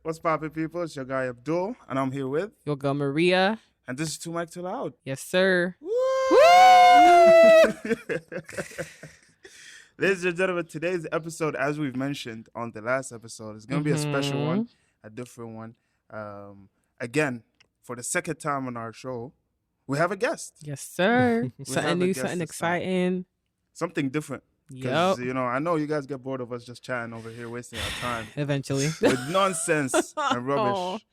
What's poppin', people? It's your guy Abdul, and I'm here with, Your girl Maria. and this is Too Mic Too Loud. Yes, sir. Woo! Ladies and gentlemen, today's episode, as we've mentioned on the last episode, is going to be a special one, a different one. Again, for the second time on our show, we have a guest. Yes, sir. have Something a new, guest something this time. exciting. Something different. Yep. Because, I know you guys get bored of us just chatting over here, wasting our time. Eventually. With nonsense and rubbish.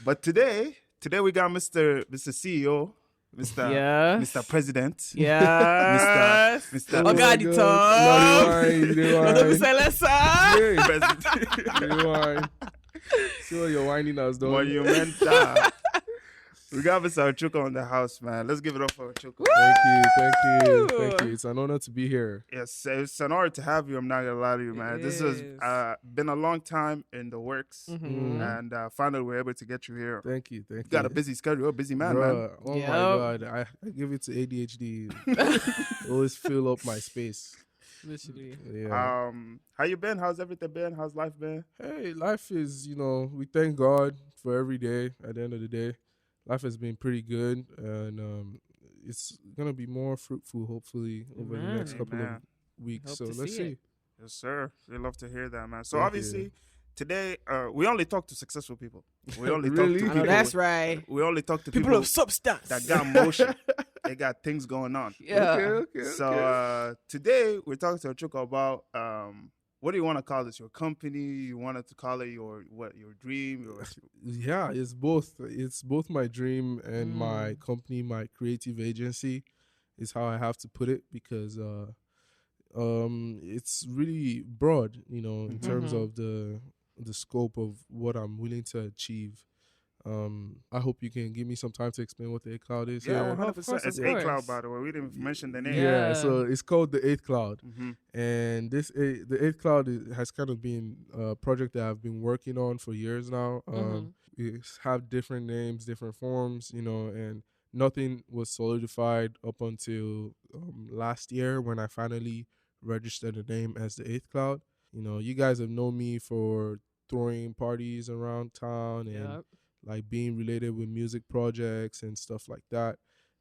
But today we got Mr. CEO, Mr. President. Yeah. Mr. Oh, God, you talk. President. See what you're whining us, though. Monumental. We got Mr. Ochuko in the house, man. Let's give it up for Ochuko. Thank you. It's an honor to be here. Yes, it's an honor to have you. I'm not gonna lie to you, man. This has been a long time in the works, and finally we're able to get you here. Thank you. You got a busy schedule. You're a busy man, man. Oh my God, I give it to ADHD. Always fill up my space. Literally. Yeah. How you been? How's everything been? How's life been? Hey, life is, we thank God for every day. At the end of the day, life has been pretty good, and it's gonna be more fruitful, hopefully, over the next couple of weeks. Hope so to let's see see. it. Yes, sir. We love to hear that, man. So Thank obviously, you. today we only talk to successful people. We only Really? talk to I know people. that's right. We only talk to People people of substance. that got motion. They got things going on. Yeah. Okay. So today we're talking to Ochuko about what do you want to call this? Your company? You wanted to call it your dream? Yeah, it's both. It's both my dream and my company, my creative agency, is how I have to put it, because it's really broad, in terms of the scope of what I'm willing to achieve. I hope you can give me some time to explain what the 8th Cloud is. Yeah, here. 100%. It's of 8 Cloud, course. by the way. We didn't mention the name. Yeah, Yeah. so it's called the 8th Cloud. Mm-hmm. And the 8th Cloud has kind of been a project that I've been working on for years now. It's have different names, different forms, and nothing was solidified up until last year when I finally registered the name as the 8th Cloud. You guys have known me for throwing parties around town and like being related with music projects and stuff like that.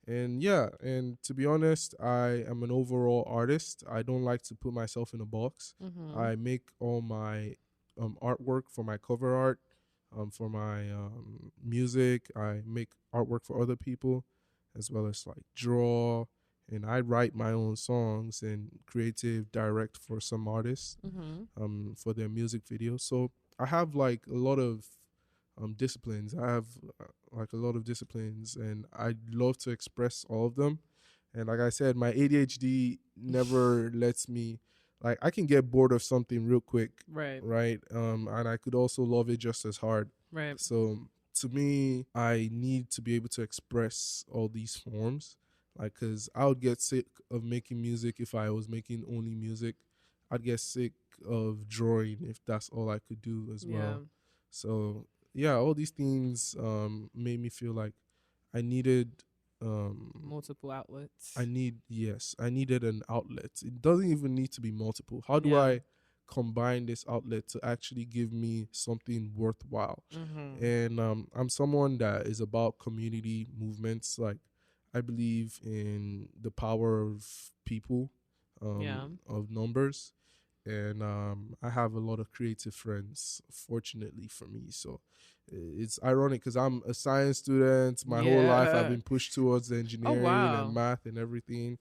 And and to be honest, I am an overall artist. I don't like to put myself in a box. I make all my artwork for my cover art, for my music. I make artwork for other people, as well as like draw, and I write my own songs and creative direct for some artists for their music videos. So I have like a lot of disciplines. I have like a lot of disciplines, and I love to express all of them. And like I said, my ADHD never lets me, like, I can get bored of something real quick, right? And I could also love it just as hard. Right. So to me, I need to be able to express all these forms, like, because I would get sick of making music if I was making only music. I'd get sick of drawing if that's all I could do as well. So yeah, all these things made me feel like I needed multiple outlets. I needed an outlet. It doesn't even need to be multiple. How do I combine this outlet to actually give me something worthwhile? And I'm someone that is about community movements. Like, I believe in the power of people, of numbers. And I have a lot of creative friends, fortunately for me. So it's ironic because I'm a science student. My whole life I've been pushed towards engineering and math and everything.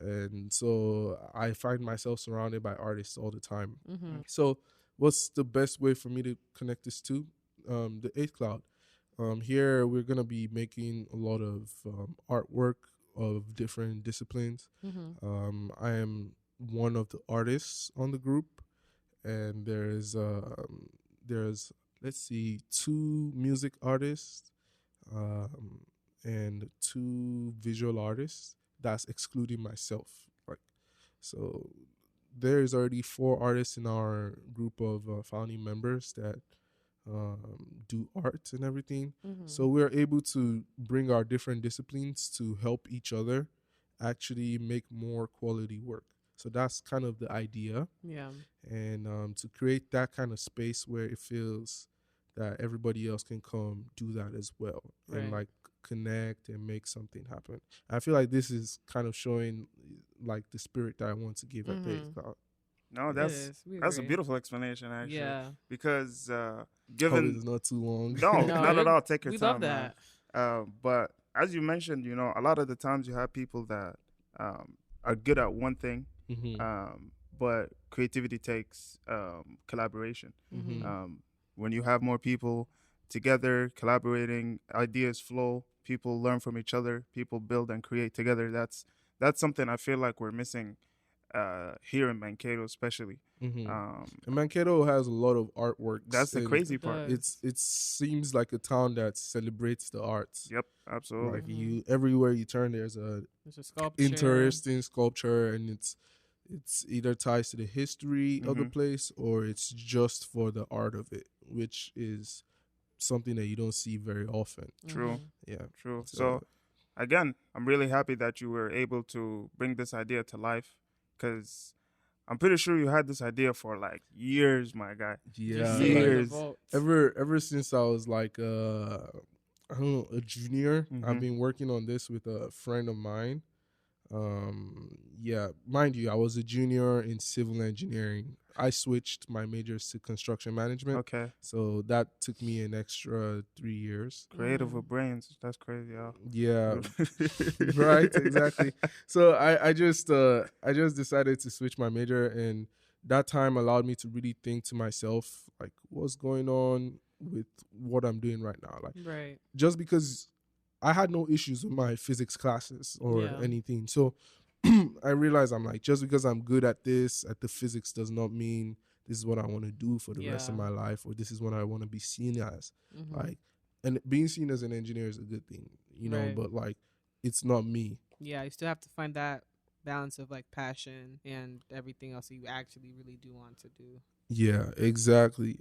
And so I find myself surrounded by artists all the time. So what's the best way for me to connect this to? The 8th Cloud. Here we're going to be making a lot of artwork of different disciplines. I am one of the artists on the group, and there's let's see, 2 music artists and 2 visual artists. That's excluding myself. Like, so there's already 4 artists in our group of founding members that do art and everything. So we're able to bring our different disciplines to help each other actually make more quality work. So that's kind of the idea. Yeah. And to create that kind of space where it feels that everybody else can come do that as well, and Right. like connect and make something happen. I feel like this is kind of showing like the spirit that I want to give at the eighth cloud. No, It that's is. We that's a agree. beautiful explanation actually. Yeah. Because Hope given it's not too long. no, not at all. Take your We time, love that. man. But as you mentioned, you know, a lot of the times you have people that are good at one thing, but creativity takes collaboration. When you have more people together collaborating, ideas flow, people learn from each other, people build and create together. That's something I feel like we're missing here in Mankato, especially. And Mankato has a lot of artworks. That's the and crazy part. It seems like a town that celebrates the arts. Yep, absolutely. Like you, everywhere you turn, there's a sculpture. interesting sculpture, and it's either ties to the history of the place or it's just for the art of it, which is something that you don't see very often. True. Yeah, true. So again, I'm really happy that you were able to bring this idea to life, because I'm pretty sure you had this idea for like years, my guy. Yeah, years. Ever since I was like I don't know, a junior, I've been working on this with a friend of mine. Yeah, mind you, I was a junior in civil engineering. I switched my majors to construction management. Okay. So that took me an extra 3 years. Creative with brains. That's crazy, y'all. Yeah. Right, exactly. So I just decided to switch my major, and that time allowed me to really think to myself, like, what's going on with what I'm doing right now. Like, right. Just because I had no issues with my physics classes or anything. So I realized I'm like, just because I'm good at this, at the physics, does not mean this is what I want to do for the rest of my life, or this is what I want to be seen as. Like, and being seen as an engineer is a good thing, you know, but like, it's not me. Yeah, you still have to find that balance of like passion and everything else that you actually really do want to do. Yeah, exactly.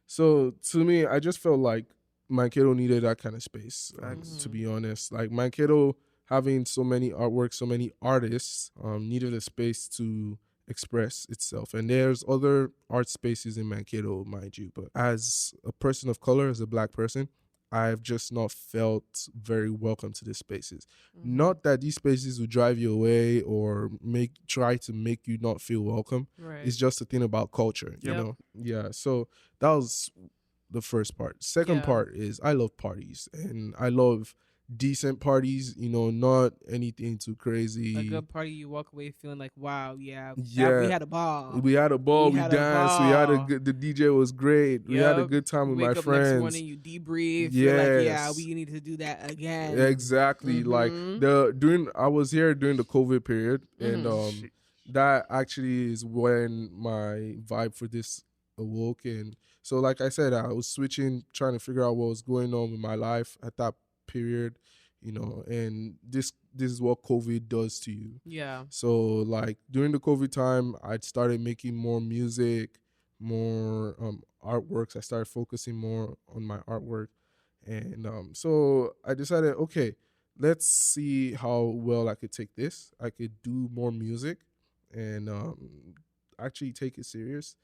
So to me, I just felt like Mankato needed that kind of space, to be honest. Like, Mankato having so many artworks, so many artists, needed a space to express itself. And there's other art spaces in Mankato, mind you. But as a person of color, as a black person, I've just not felt very welcome to these spaces. Not that these spaces will drive you away or try to make you not feel welcome. Right. It's just a thing about culture, you know? Yeah, so that was the first part. Second part is I love parties, and I love decent parties, you know, not anything too crazy. A good party, you walk away feeling like, wow, we had a ball. We danced, we had the DJ was great. We had a good time with my friends. Wake up next morning, you debrief. You're like, we need to do that again. Exactly. Like I was here during the COVID period, and that actually is when my vibe for this awoke. And so, like I said, I was switching, trying to figure out what was going on with my life at that period, you know, and this is what COVID does to you. Yeah. So, like, during the COVID time, I started making more music, more artworks. I started focusing more on my artwork. And so I decided, okay, let's see how well I could take this. I could do more music and actually take it serious.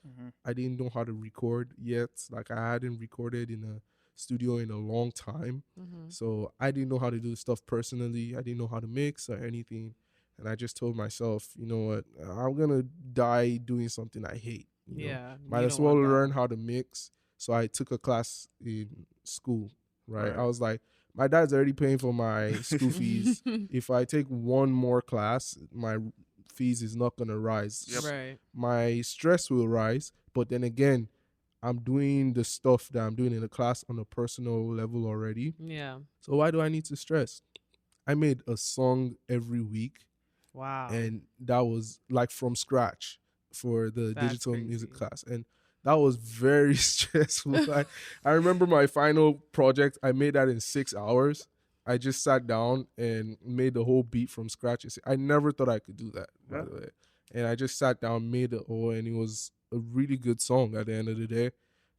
I didn't know how to record yet. Like, I hadn't recorded in a studio in a long time. So I didn't know how to do stuff personally. I didn't know how to mix or anything. And I just told myself, you know what, I'm going to die doing something I hate. You know? Might as well learn how to mix. So I took a class in school, right? I was like, my dad's already paying for my school fees. If I take one more class, my fees is not going to rise. Right. My stress will rise. But then again, I'm doing the stuff that I'm doing in the class on a personal level already. Yeah. So why do I need to stress? I made a song every week. Wow. And that was like from scratch for the digital music class. And that was very stressful. I remember my final project, I made that in 6 hours. I just sat down and made the whole beat from scratch. I never thought I could do that, by the way. And I just sat down, made it all, and it was a really good song at the end of the day.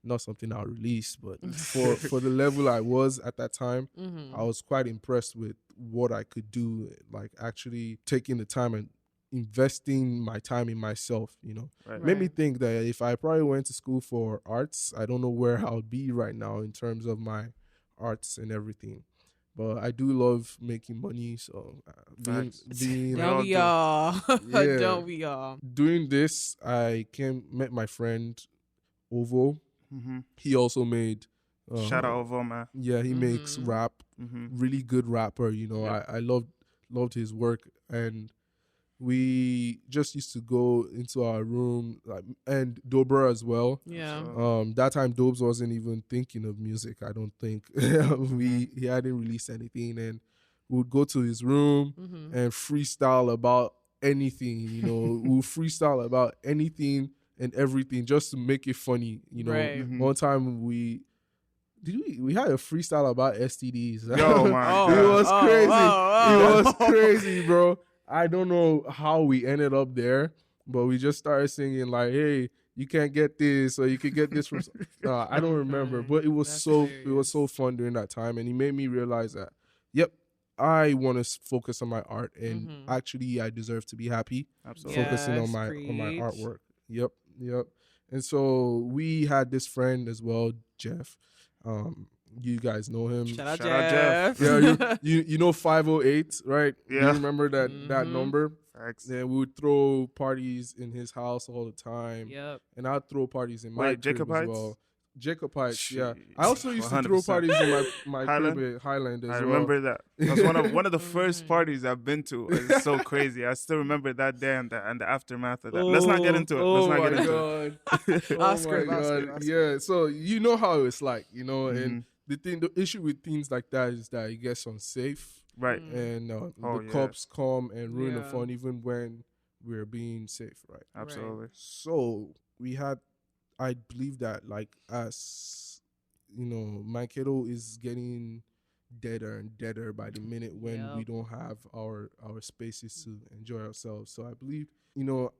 Not something I'll release, but for the level I was at that time, I was quite impressed with what I could do, like actually taking the time and investing my time in myself, Right. made me think that if I probably went to school for arts, I don't know where I'll be right now in terms of my arts and everything. But I do love making money, so Facts. being Don't all we do. all? Yeah. Don't we all? doing this, I met my friend Ovo. Mm-hmm. He also made Shout out Ovo, man. yeah, he makes Mhm. rap, Mm-hmm. really good rapper. Yeah. I loved his work, and we just used to go into our room, and Dobra as well. Yeah. So, That time Dobes wasn't even thinking of music. I don't think he hadn't released anything, and we would go to his room Mhm. and freestyle about anything. We'll freestyle about anything and everything just to make it funny. Right. Mhm. One time we had a freestyle about STDs. Yo, man. Oh, It was oh, crazy. oh, It oh. was crazy, bro. I don't know how we ended up there, but we just started singing like, "Hey, you can't get this, or you can get this from." I don't remember, but it was That's it was so fun during that time, and he made me realize that, yep, I want to focus on my art, and Mhm. actually, I deserve to be happy Absolutely. focusing on Yes, my preach. artwork. Yep. And so we had this friend as well, Jeff. You guys know him. Shout out Shout out Jeff. Jeff. Yeah, you know 508, right? Yeah. You remember that Mhm. number? Facts. Yeah, we would throw parties in his house all the time. Yep. And I'd throw parties in my Wait, crib Jacob as Heights? well. Jacob Heights, yeah. Shit. I also used to throw 100%. parties in my Highland? crib at Highland as I well. remember that. That's one of the first Mhm. parties I've been to. It's so crazy. I still remember that day and the aftermath of that. Let's not get into it. Let's not get into it. it. I'll skip, I'll skip. Yeah, so you know how it's like, and Mhm. the issue with things like that is that it gets unsafe, Right. Mm. and Oh, the yeah. cops come and ruin the Yeah. fun even when we're being safe, right? Absolutely. So I believe that, like, as my kiddo is getting deader and deader by the minute when Yep. we don't have our spaces to enjoy ourselves. So I believe,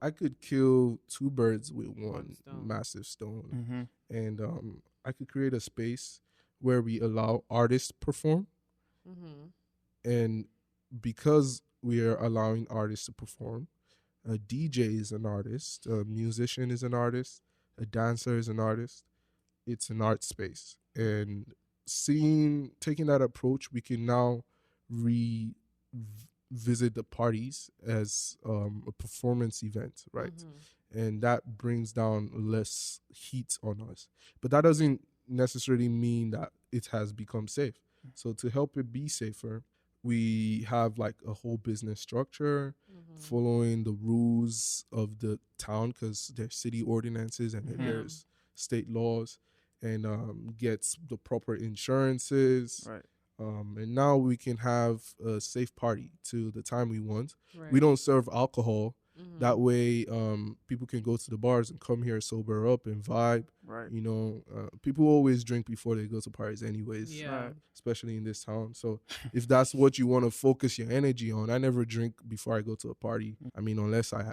I could kill two birds with one stone. massive stone, Mm-hmm. and I could create a space where we allow artists perform, Mhm. and because we are allowing artists to perform, a DJ is an artist, a musician is an artist, a dancer is an artist. It's an art space, and taking that approach, we can now revisit the parties as a performance event, right? Mhm. And that brings down less heat on us. But that doesn't necessarily mean that it has become safe. So to help it be safer, we have like a whole business structure Mhm. following the rules of the town, because there's city ordinances and then Mhm. there's state laws, and gets the proper insurances. Right. And now we can have a safe party to the time we want. Right. We don't serve alcohol. Mhm. That way, people can go to the bars and come here sober up and vibe. Right. People always drink before they go to parties anyways, Yeah. Right. especially in this town. So if that's what you want to focus your energy on, I never drink before I go to a party. I mean, unless I'm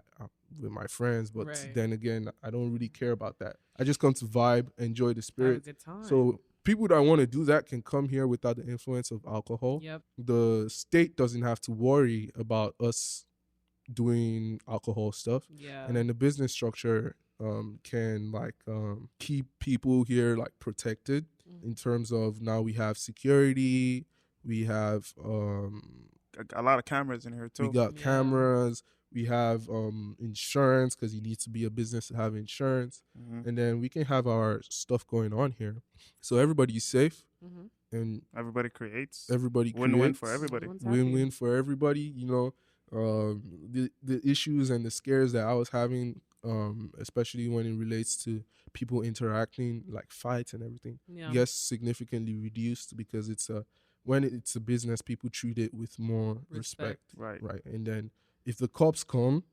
with my friends, but Right. then again, I don't really care about that. I just come to vibe, enjoy the Have a spirit. good time. So people that want to do that can come here without the influence of alcohol. Yep. The state doesn't have to worry about us doing alcohol stuff. Yeah. And then the business structure can keep people here like protected Mhm. in terms of, now we have security, we have A lot of cameras in here too. we got Yeah. cameras, we have insurance, because you need to be a business to have insurance, Mhm. and then we can have our stuff going on here, so everybody's safe Mhm. and Everybody creates. everybody Win-win for creates. everybody. Everyone's happy. Win-win for everybody. The issues and the scares that I was having, especially when it relates to people interacting, like fights and everything, Yeah. gets significantly reduced, because when it's a business, people treat it with more respect. Right. Right. And then if the cops come,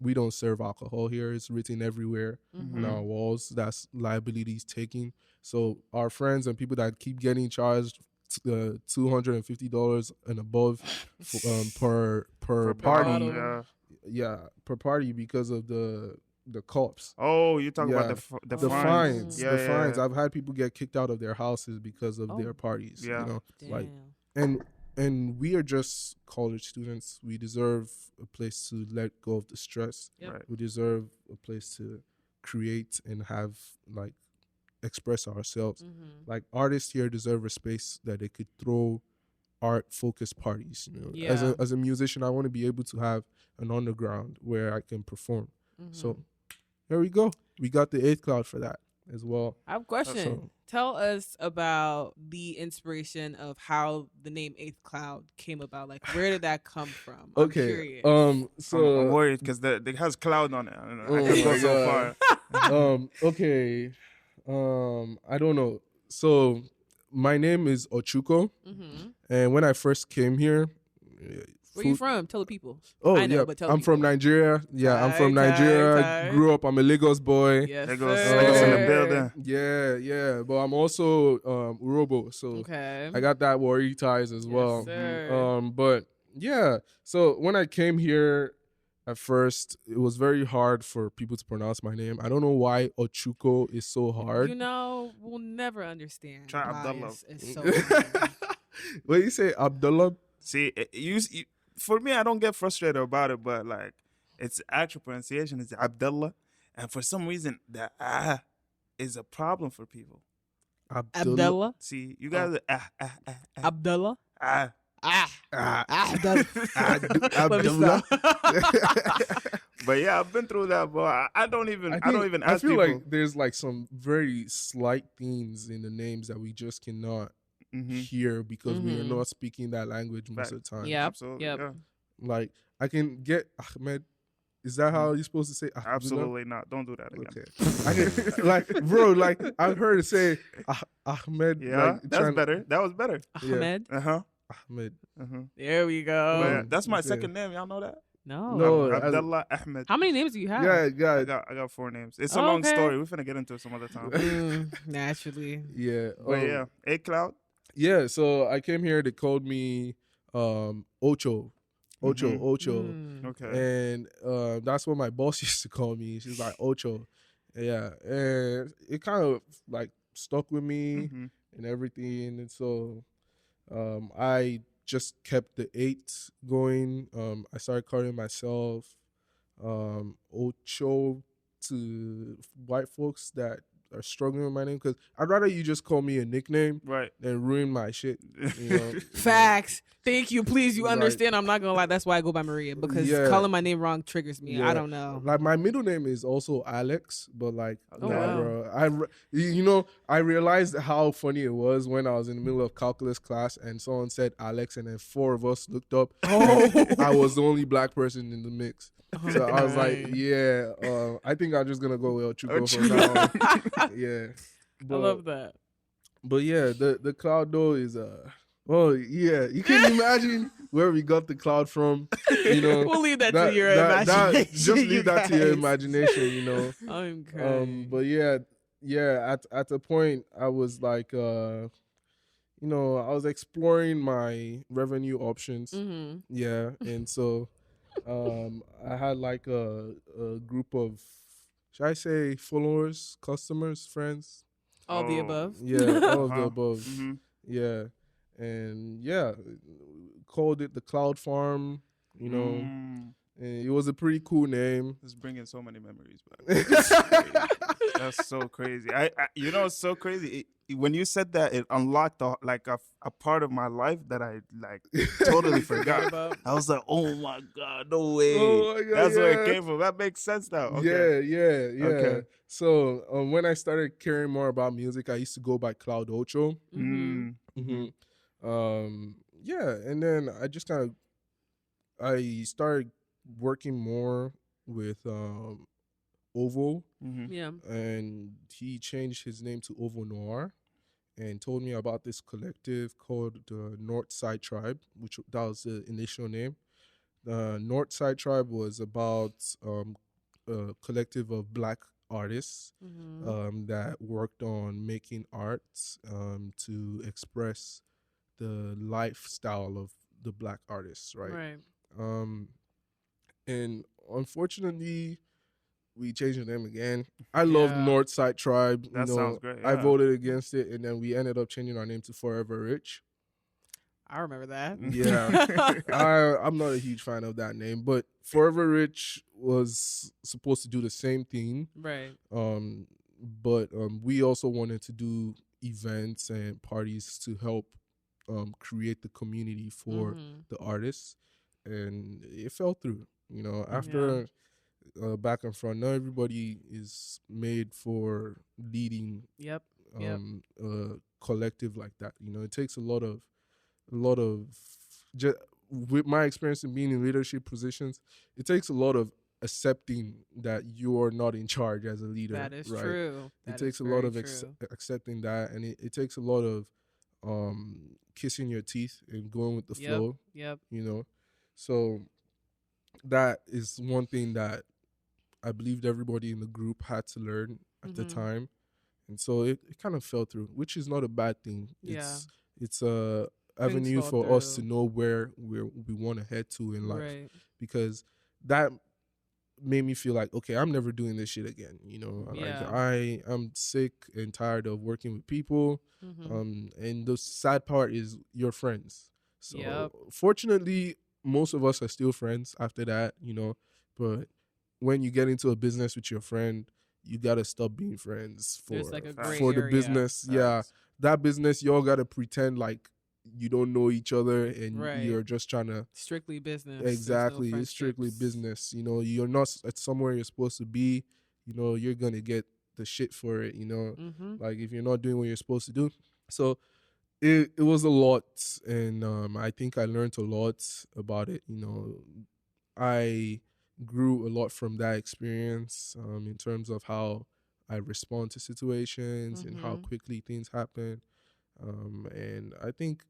we don't serve alcohol here. It's written everywhere Mhm. on our walls. That's liabilities taken. So our friends and people that keep getting charged $250 and above per For party, bottle. Yeah. per party, because of the cops. Oh, you talking about Yeah. the The fines? fines, Yeah, the fines. yeah. I've had people get kicked out of their houses because of Oh. their parties. Yeah. Like, Damn. and and we are just college students. We deserve a place to let go of the stress. Yep. Right. We deserve a place to create and have like express ourselves. Mm-hmm. Like artists here deserve a space that they could throw art focused parties. You know, Yeah. as a musician, I want to be able to have an underground where I can perform. Mm-hmm. So here we go. We got the eighth cloud for that as well. I have a question. So- Tell us about the inspiration of how the name Eighth Cloud came about. Like, where did that come from? I'm Okay. curious. So I'm worried because it has cloud on it. I don't know. I Oh can go my so far. okay. I don't know. So my name is Ochuko, Mm-hmm. and when I first came here, Where you from? Tell the people. Oh, I know, yeah, but tell I'm people. from Nigeria. Yeah, I'm from Tight, Nigeria. tight. Grew up. I'm a Lagos boy. Yes, There goes sir. Lagos in the building. Yeah. But I'm also Urobo, so Okay. I got that Warri ties as Yes, well. sir. But yeah, so when I came here at first, it was very hard for people to pronounce my name. I don't know why Ochuko is so hard. You know, we'll never understand. Try why Abdullah. It's so hard. What you say, Abdullah? See, for me, I don't get frustrated about it, but like, its actual pronunciation is Abdullah, and for some reason, the is a problem for people. Abdullah? See, you guys, Abdullah? ah. Abdullah. Abdullah. But yeah, I've been through that, but I don't even ask I feel people. like there's like some very slight themes in the names that we just cannot hear because we are not speaking that language most of the time. Yep. Absolutely. Yep. Yeah. Like I can get Ahmed. Is that how you're supposed to say Abdullah? Absolutely not. Don't do that again. Okay. I can, like, bro, like I've heard it say Ahmed. Yeah, like, that's better. That was better. Ahmed? Ahmed. There we go. But yeah, that's my okay. second name. Y'all know that? No, Abdullah Ahmed. How many names do you have? Yeah, I got 4 names. It's a long Okay. story. We're finna get into it some other time. Naturally. yeah. But yeah, A Cloud. Yeah, so I came here. They called me Ocho. Okay. And that's what my boss used to call me. She's like Ocho. Yeah, and it kind of like stuck with me and everything. And so I just kept the 8 going. I started calling myself Ocho to white folks that are struggling with my name, because I'd rather you just call me a nickname than ruin my shit. You know? Facts. Thank you. Please, you Right. understand. I'm not gonna lie. That's why I go by Maria, because calling my name wrong triggers me. Yeah. I don't know. Like my middle name is also Alex, but like, Oh, nah, wow. bro. You know, I realized how funny it was when I was in the middle of calculus class and someone said Alex, and then 4 of us looked up. I was the only black person in the mix. So I was like, yeah, I think I'm just gonna go with Ochuko for now. Yeah, I love that. But yeah, the cloud though is oh yeah, you can imagine where we got the cloud from. You know, We'll leave that to your imagination. just leave that to your guys. imagination. You know. I'm crying. But yeah. At a point, I was like, you know, I was exploring my revenue options. Yeah, and so. I had like a group of, should I say, followers, customers, friends? All the above. Yeah, all of the above. Mm-hmm. Yeah, and yeah, called it the Cloud Farm. You know, and it was a pretty cool name. It's bringing so many memories back. That's so crazy. I you know, it's so crazy. When you said that, it unlocked a part of my life that I like totally forgot. I was like, oh my god, no way. Oh my God, that's where it came from. That makes sense now. Okay. Yeah. Okay. So when I started caring more about music, I used to go by Cloud Ocho. Yeah, and then I just I started working more with Ovo. Yeah. And he changed his name to Ocho Noiir and told me about this collective called the North Side Tribe, which that was the initial name. The North Side Tribe was about a collective of black artists that worked on making art to express the lifestyle of the black artists, right? And unfortunately, we changed the name again. I love Northside Tribe. That sounds great. I voted against it, and then we ended up changing our name to Forever Rich. I remember that. Yeah. I'm not a huge fan of that name, but Forever Rich was supposed to do the same thing. Right. But we also wanted to do events and parties to help create the community for the artists, and it fell through. You know, after back and front, not everybody is made for leading Yep. a collective like that. You know, it takes a lot of just with my experience in being in leadership positions, it takes a lot of accepting that you're not in charge as a leader. That is right? true. It takes a lot of accepting that, and it takes a lot of kissing your teeth and going with the flow. Yep. You know, so that is one thing that I believed everybody in the group had to learn at the time. And so it kind of fell through, which is not a bad thing. It's a avenue for us to know where we want to head to in life. Right. Because that made me feel like, okay, I'm never doing this shit again. You know, like I'm sick and tired of working with people. And the sad part is your friends. So fortunately, most of us are still friends after that, you know, but when you get into a business with your friend, you gotta stop being friends for the business. Yeah, that business, y'all gotta pretend like you don't know each other and you're just trying to strictly business. Exactly, it's strictly business. You know, you're not at somewhere you're supposed to be. You know, you're gonna get the shit for it. You know, like if you're not doing what you're supposed to do. So it was a lot, and I think I learned a lot about it. You know, I grew a lot from that experience in terms of how I respond to situations and how quickly things happen. And I think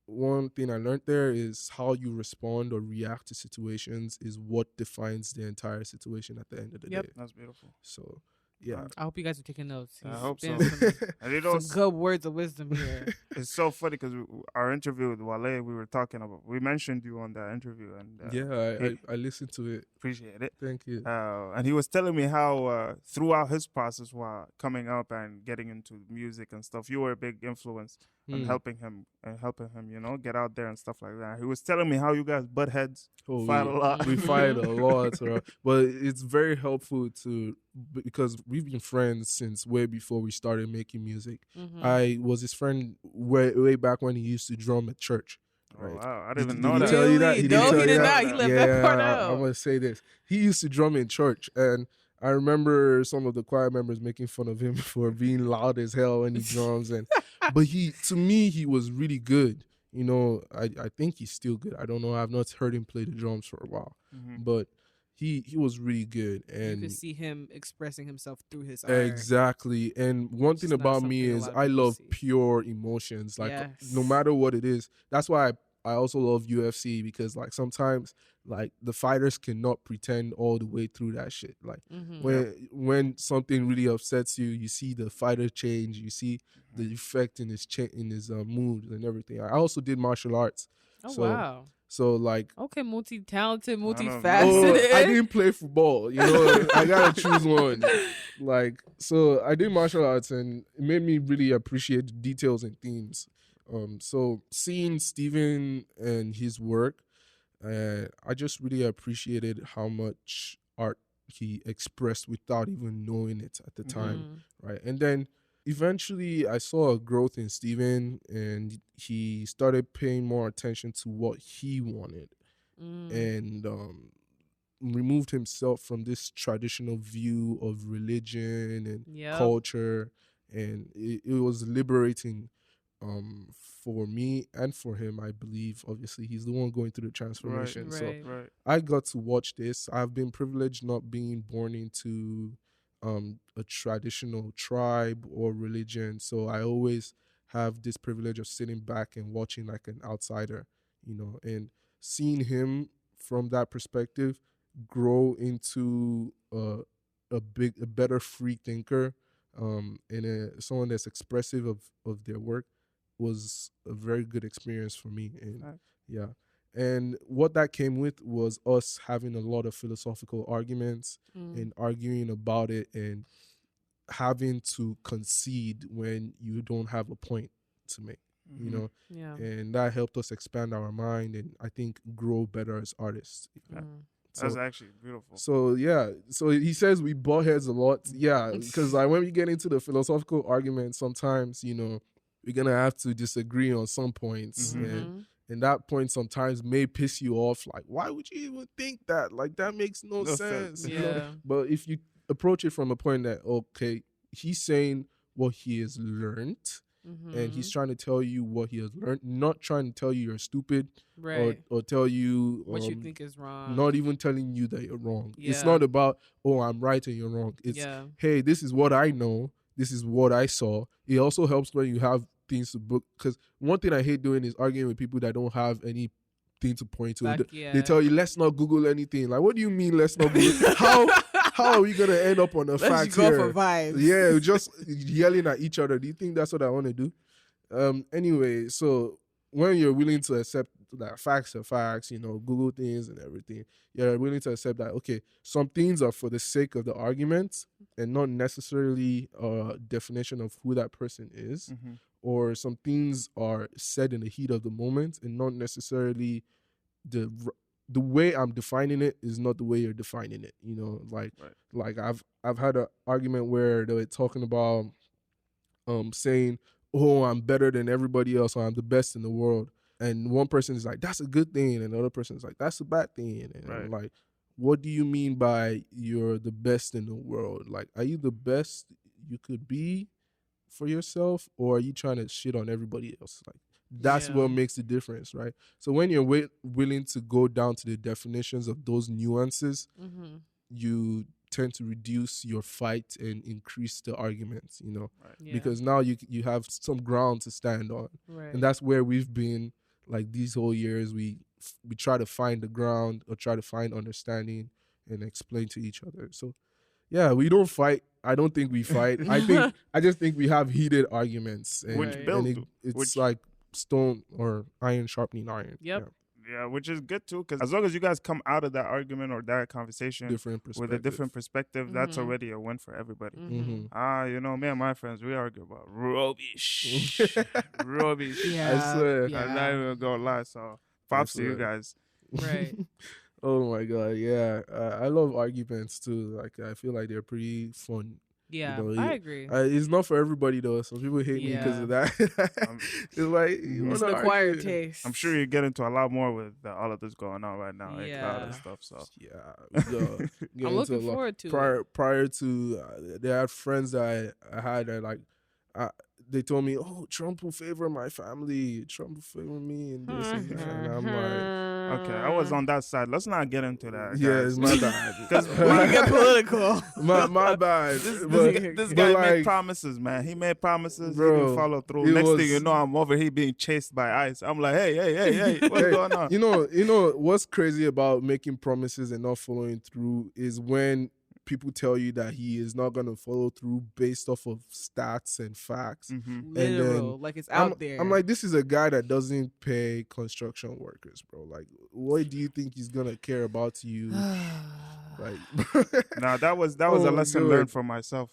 one thing I learned there is how you respond or react to situations is what defines the entire situation at the end of the day. That's beautiful. So, yeah. I hope you guys are taking notes. I hope so. Some good words of wisdom here. It's so funny because our interview with Wale, we mentioned you on that interview. And I listened to it. Appreciate it. Thank you. And he was telling me how throughout his process while coming up and getting into music and stuff, you were a big influence in helping him, you know, get out there and stuff like that. He was telling me how you guys butt heads, fight a lot. We fight a lot, but it's very helpful because we've been friends since way before we started making music. I was his friend way back when he used to drum at church. Right. Oh, wow. I didn't even know that. Tell you that? He did not. He left that part out. I'm going to say this. He used to drum in church, and I remember some of the choir members making fun of him for being loud as hell when he drums. But to me, he was really good. You know, I think he's still good. I don't know. I've not heard him play the drums for a while. But he was really good. And you could see him expressing himself through his art. Exactly. And one thing about me is I love pure emotions. Like, no matter what it is. That's why I also love UFC, because like sometimes like the fighters cannot pretend all the way through that shit. Like when something really upsets you, you see the fighter change, you see the effect in his mood and everything. I also did martial arts. Wow. So like, okay, multi-talented, multifaceted. I didn't play football, you know. I gotta choose one. Like, so I did martial arts, and it made me really appreciate the details and themes. So seeing Steven and his work, I just really appreciated how much art he expressed without even knowing it at the time, right? And then eventually I saw a growth in Steven, and he started paying more attention to what he wanted and removed himself from this traditional view of religion and culture. And it was liberating for me and for him, I believe. Obviously, he's the one going through the transformation. Right. So I got to watch this. I've been privileged not being born into a traditional tribe or religion. So I always have this privilege of sitting back and watching like an outsider, you know, and seeing him from that perspective grow into a better free thinker and someone that's expressive of their work was a very good experience for me. And and what that came with was us having a lot of philosophical arguments and arguing about it and having to concede when you don't have a point to make. you know, Yeah. and that helped us expand our mind and I think grow better as artists. That's actually beautiful. So yeah, so he says we butt heads a lot. Yeah, because like when we get into the philosophical argument, sometimes you know we're gonna have to disagree on some points, and that point sometimes may piss you off. Like, why would you even think that? Like that makes no sense. You know? But if you approach it from a point that okay, he's saying what he has learned. And he's trying to tell you what he has learned, not trying to tell you you're stupid, right? Or tell you what you think is wrong. Not even telling you that you're wrong. It's not about I'm right and you're wrong. It's hey, this is what I know. This is what I saw. It also helps when you have things to book. Because one thing I hate doing is arguing with people that don't have anything to point to. They tell you let's not Google anything. Like, what do you mean let's not Google? How are we gonna end up on a fact here? For vibes. Yeah, just yelling at each other. Do you think that's what I want to do? Anyway, so when you're willing to accept that facts are facts, you know, Google things and everything, you're willing to accept that, okay, some things are for the sake of the argument and not necessarily a definition of who that person is, or some things are said in the heat of the moment and not necessarily the way I'm defining it is not the way you're defining it, you know, like I've had an argument where they were talking about saying, oh, I'm better than everybody else, or I'm the best in the world. And one person is like, that's a good thing, and the other person is like, that's a bad thing. And I'm like, what do you mean by you're the best in the world? Like, are you the best you could be for yourself, or are you trying to shit on everybody else? Like, that's what makes the difference, right? So when you're willing to go down to the definitions of those nuances, you tend to reduce your fight and increase the arguments, you know, because now you have some ground to stand on, and that's where we've been like these whole years. We try to find the ground or try to find understanding and explain to each other. So yeah, we don't fight. I don't think we fight. I just think we have heated arguments, and it's like stone or iron sharpening iron. Yeah, which is good too, because as long as you guys come out of that argument or that conversation with a different perspective, that's already a win for everybody. You know, me and my friends, we argue about rubbish. Rubbish. I swear. I'm not even gonna lie, so props to you guys. Right. Oh my God, yeah. I love arguments too. Like, I feel like they're pretty fun. Yeah, you know, I agree. It's not for everybody though. Some people hate me because of that. It's like it's an acquired taste. I'm sure you get into a lot more with all of this going on right now, like cloud and stuff. So I'm looking forward to it. Prior to they had friends that I had that like they told me, oh, Trump will favor my family. Trump will favor me and this and that. And I'm like, okay, I was on that side. Let's not get into that. Guys. Yeah, it's my bad. Because we can get political. my bad. This guy made promises, man. He made promises. Bro, he didn't follow through. Next thing you know, I'm over here being chased by ICE. I'm like, hey, what's going on? You know what's crazy about making promises and not following through is when people tell you that he is not going to follow through based off of stats and facts. Literal, and like it's out there. I'm like, this is a guy that doesn't pay construction workers, bro. Like, what do you think he's going to care about you? Like, nah, that was a lesson learned for myself.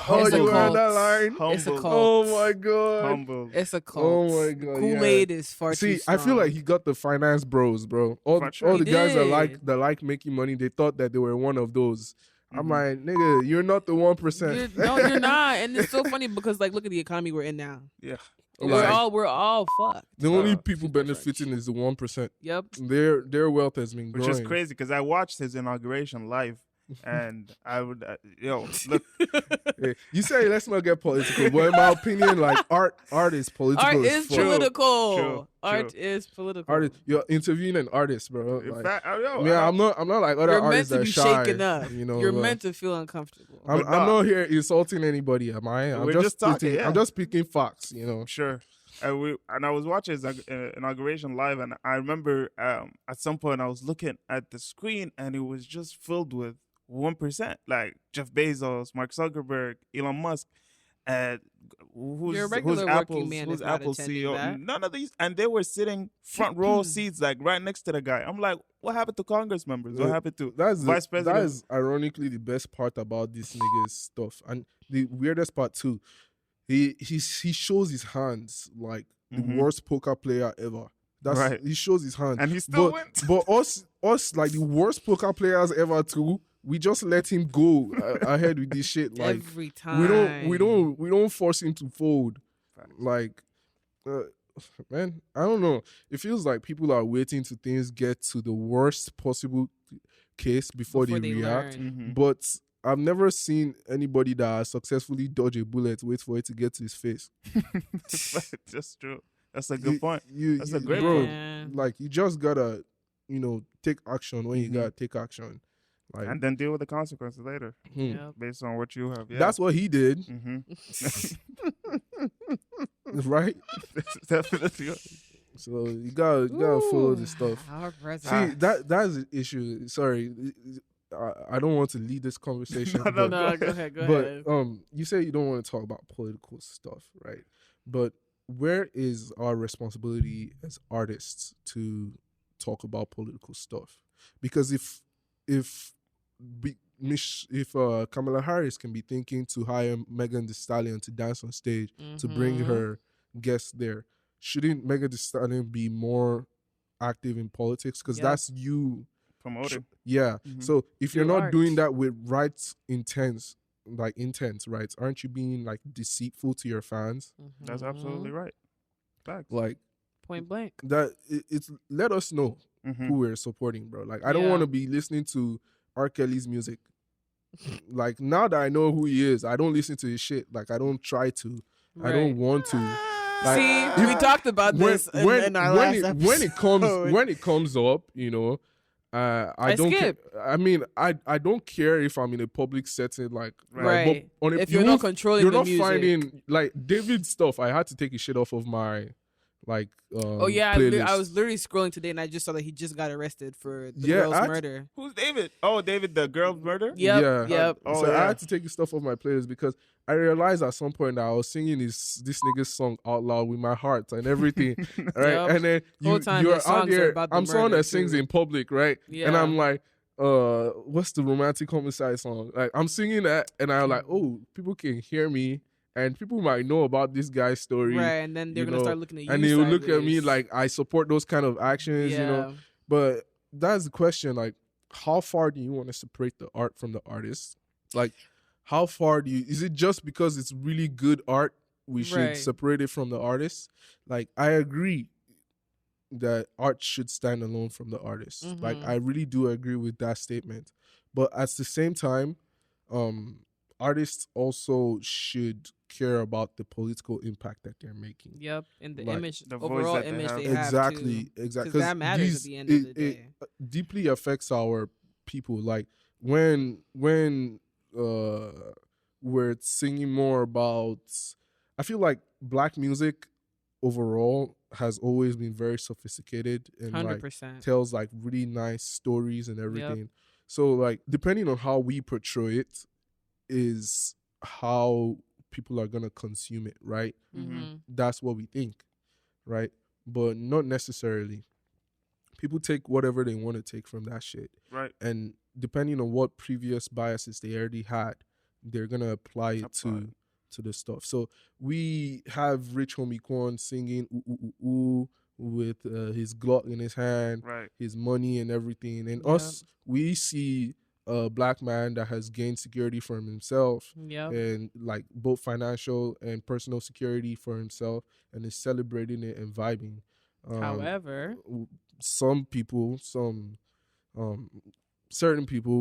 Oh, you learned that line? Humble. It's a cult. Oh my God. Humble. It's a cult. Oh my God. Kool-Aid is far too strong. I feel like he got the finance bros, bro. All the guys that like making money, they thought that they were one of those. I'm like, nigga, you're not the 1%. No, you're not. And it's so funny because, like, look at the economy we're in now. Yeah. We're all fucked. The only people benefiting is the 1%. Yep. Their wealth has been growing. Which is crazy because I watched his inauguration live. And I would, look. Hey, you say let's not get political, but in my opinion, like art is political. Art is political. True. Art is political. You're interviewing an artist, bro. In like, fact, I'm not like other artists that are shy. You're meant to be shaken up. You know, you're meant to feel uncomfortable. I'm not here insulting anybody, am I? We're just talking. I'm just speaking facts, you know. Sure. And I was watching his inauguration live, and I remember at some point I was looking at the screen, and it was just filled with 1%, like Jeff Bezos, Mark Zuckerberg, Elon Musk, who's Apple CEO. That. None of these, and they were sitting front row seats, like right next to the guy. I'm like, what happened to Congress members? What happened to Vice President? That is ironically the best part about this nigga's stuff, and the weirdest part too. He shows his hands like the worst poker player ever. That's Right. He shows his hand, And he still wins. But us like the worst poker players ever too. We just let him go ahead with this shit. Like every time. we don't force him to fold. Like, man, I don't know. It feels like people are waiting to things get to the worst possible case before they react. But I've never seen anybody that has successfully dodged a bullet wait for it to get to his face. That's true. That's a good point. That's a great point. Like, you just gotta, take action when you gotta take action. Like, and then deal with the consequences later, based on what you have. Yeah. That's what he did. Right? Definitely. So you gotta follow this stuff. See, that's the issue. Sorry, I don't want to lead this conversation. No, go ahead. But you say you don't want to talk about political stuff, right? But where is our responsibility as artists to talk about political stuff? Because if Kamala Harris can be thinking to hire Megan Thee Stallion to dance on stage to bring her guests there, shouldn't Megan Thee Stallion be more active in politics? Because that's you promoting. So if you're not doing that with right intents, right? Aren't you being like deceitful to your fans? That's absolutely right. Facts. Like, point blank. That it's let us know who we're supporting, bro. Like, I don't want to be listening to R. Kelly's music. Like, now that I know who he is, I don't listen to his shit. Like, I don't try to. Right. I don't want to. Like, see, we talked about this in our last episode. When it comes up, I don't skip. I mean, I don't care if I'm in a public setting, like, right. But if you're not controlling you're the not music. finding, like, David's stuff. I had to take his shit off of my, like, I was literally scrolling today and I just saw that he just got arrested for the girl's murder. Who's David? Oh, David, the girl's murder? Yep. I had to take his stuff off my playlist because I realized at some point that I was singing this nigga's song out loud with my heart and everything, right? Yep. And then you're out there. I'm someone that sings in public, right? Yeah. And I'm like, what's the romantic homicide song? Like, I'm singing that, and I'm like, oh, people can hear me. And people might know about this guy's story. Right, and then they're going to start looking at you and they will look at me like I support those kind of actions, But that's the question, like, how far do you want to separate the art from the artist? Like, how far is it just because it's really good art we should separate it from the artist? Like, I agree that art should stand alone from the artist. Like, I really do agree with that statement. But at the same time, artists also should care about the political impact that they're making. Yep, and the like, image, the overall image they have exactly, because that matters at the end of the day. It deeply affects our people. Like, when we're singing more about, I feel like black music overall has always been very sophisticated and 100%. like tells like really nice stories and everything. Yep. So like, depending on how we portray it is how people are gonna consume it, right? That's what we think, right? But not necessarily. People take whatever they want to take from that shit, right? And depending on what previous biases they already had, they're gonna apply it to the stuff. So we have Rich Homie Quan singing "Ooh Ooh Ooh Ooh" with his Glock in his hand, right? His money and everything, and us, we see a black man that has gained security for himself, and like both financial and personal security for himself, and is celebrating it and vibing. However, certain people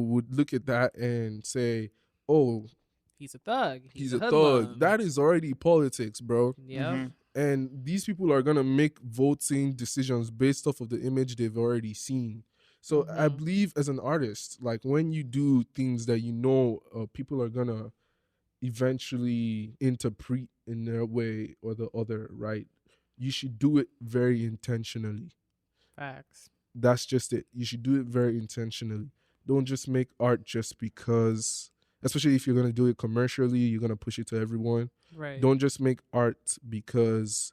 would look at that and say, "Oh, he's a thug. He's a thug." That is already politics, bro. Yeah. And these people are gonna make voting decisions based off of the image they've already seen. So I believe as an artist, like when you do things that people are gonna eventually interpret in their way or the other, right? You should do it very intentionally. Facts. That's just it. You should do it very intentionally. Don't just make art just because, especially if you're gonna do it commercially, you're gonna push it to everyone. Right. Don't just make art because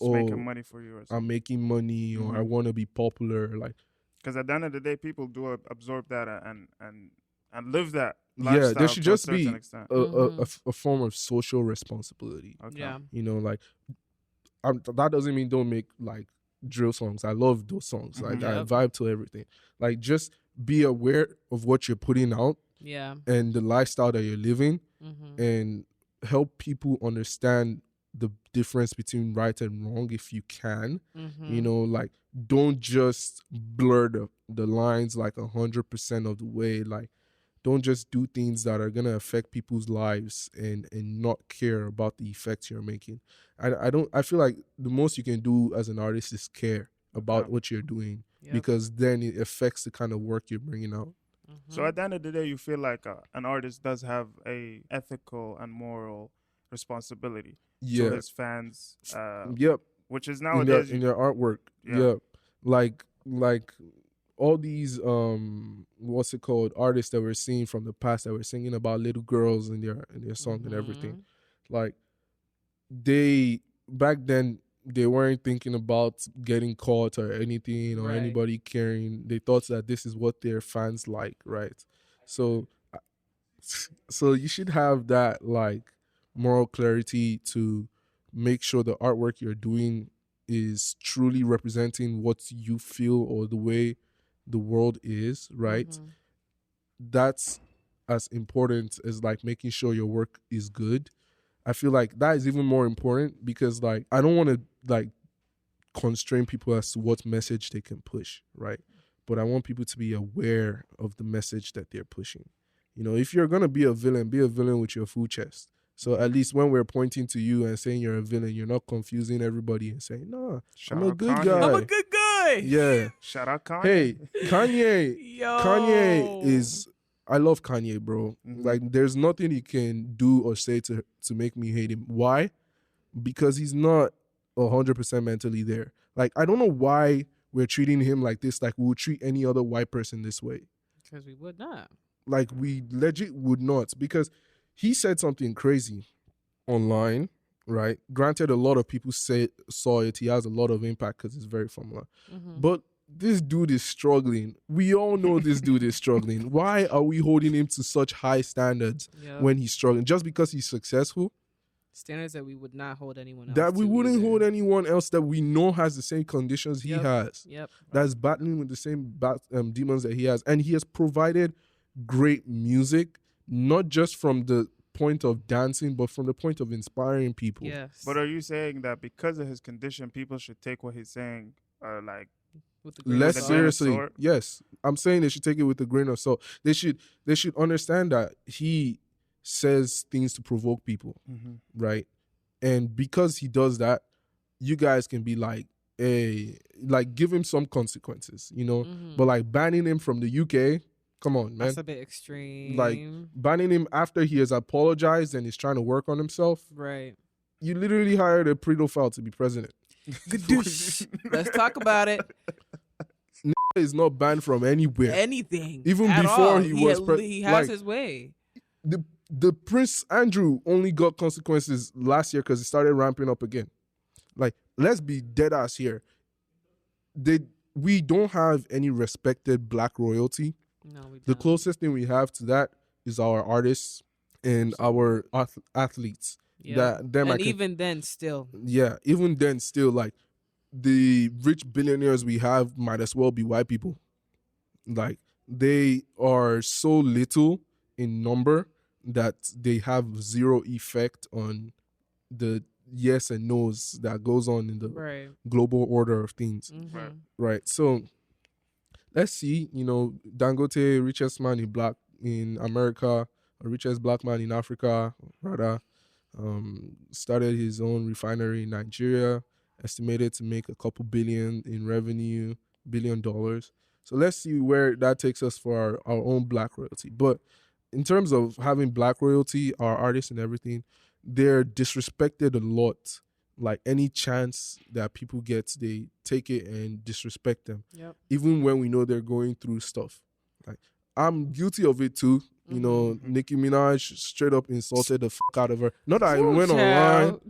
making money for you or something. I'm making money or I want to be popular, like. Because at the end of the day, people do absorb that and live that lifestyle. Yeah, there should just be a a form of social responsibility. Okay. Yeah. Like that doesn't mean don't make like drill songs. I love those songs. Like I vibe to everything. Like just be aware of what you're putting out. Yeah. And the lifestyle that you're living, and help people understand the difference between right and wrong if you can. You know, like don't just blur the lines like 100% of the way. Like don't just do things that are gonna affect people's lives and not care about the effects you're making. I feel like the most you can do as an artist is care about what you're doing, because then it affects the kind of work you're bringing out. So at the end of the day, you feel like an artist does have a ethical and moral responsibility to his fans. Which is nowadays in their artwork. Like all these what's it called, artists that we're seeing from the past that were singing about little girls in their song and everything. Like they back then they weren't thinking about getting caught or anything or anybody caring. They thought that this is what their fans like, right? So you should have that like moral clarity to make sure the artwork you're doing is truly representing what you feel or the way the world is, right? That's as important as like making sure your work is good. I feel like that is even more important because like I don't want to like constrain people as to what message they can push, right? But I want people to be aware of the message that they're pushing. You know, if you're gonna be a villain with your full chest. So at least when we're pointing to you and saying you're a villain, you're not confusing everybody and saying, "No, I'm a good guy. I'm a good guy." Yeah. Shout out Kanye. Hey, Kanye. Kanye is. I love Kanye, bro. Like, there's nothing he can do or say to make me hate him. Why? Because he's not 100% mentally there. Like, I don't know why we're treating him like this. Like, we would treat any other white person this way. Because we would not. Like, we legit would not. Because he said something crazy online, right? Granted, a lot of people saw it. He has a lot of impact because it's very familiar. But this dude is struggling. We all know this dude is struggling. Why are we holding him to such high standards when he's struggling? Just because he's successful? Standards that we would not hold anyone else that we to wouldn't either. hold anyone else that we know has the same conditions he has. That's battling with the same demons that he has. And he has provided great music, not just from the point of dancing, but from the point of inspiring people. But are you saying that because of his condition, people should take what he's saying like less seriously? Yes, I'm saying they should take it with a grain of salt. They should understand that he says things to provoke people, right? And because he does that, you guys can be like, hey, like give him some consequences, you know? But like banning him from the UK, come on, man. That's a bit extreme. Like banning him after he has apologized and is trying to work on himself. Right. You literally hired a pedophile to be president. Let's talk about it. Is not banned from anywhere. Anything. Even at before all. he was president. He has his way. The Prince Andrew only got consequences last year because he started ramping up again. Like, let's be dead ass here. We don't have any respected black royalty. No, we don't. The closest thing we have to that is our artists and our athletes. Even then still. Yeah, even then still, like, the rich billionaires we have might as well be white people. Like, they are so little in number that they have zero effect on the yes and no's that goes on in the global order of things. Right. So let's see, you know, Dangote, richest man in America, or richest black man in Africa, rather, started his own refinery in Nigeria, estimated to make a couple billion in revenue, $1 billion. So let's see where that takes us for our own black royalty. But in terms of having black royalty, our artists and everything, they're disrespected a lot. Like, any chance that people get, they take it and disrespect them. Even when we know they're going through stuff. Like, I'm guilty of it too. You know, Nicki Minaj straight up insulted the fuck out of her. Not that I went online.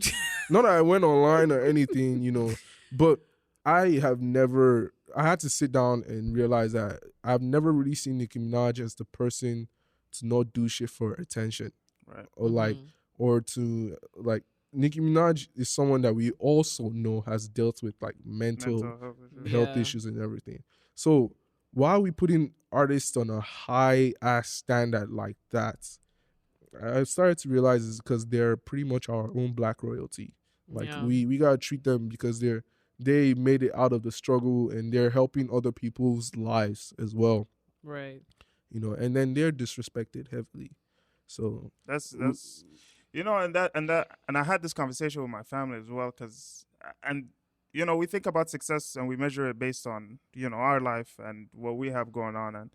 Not that I went online or anything, you know. But I had to sit down and realize that I've never really seen Nicki Minaj as the person to not do shit for attention. Right. Or like, or to like, Nicki Minaj is someone that we also know has dealt with like mental health issues. health issues and everything. So why are we putting artists on a high ass standard like that? I started to realize is because they're pretty much our own black royalty. Like we gotta treat them because they made it out of the struggle and they're helping other people's lives as well. Right. You know, and then they're disrespected heavily. So That's you know, and I had this conversation with my family as well, because and you know, we think about success and we measure it based on, you know, our life and what we have going on, and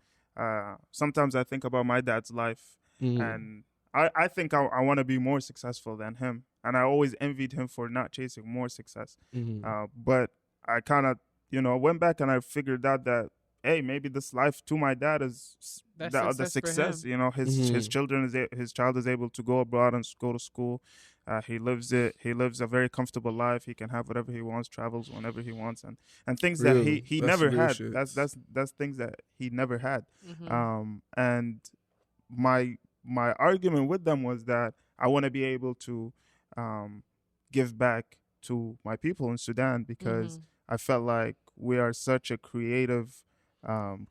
sometimes I think about my dad's life, and I think I want to be more successful than him, and I always envied him for not chasing more success. But I kind of, you know, went back and I figured out that, hey, maybe this life to my dad is the success. You know, his child is able to go abroad and go to school. He lives a very comfortable life. He can have whatever he wants, travels whenever he wants, and things that he never had. Shit. That's things that he never had. And my argument with them was that I want to be able to give back to my people in Sudan, because I felt like we are such a creative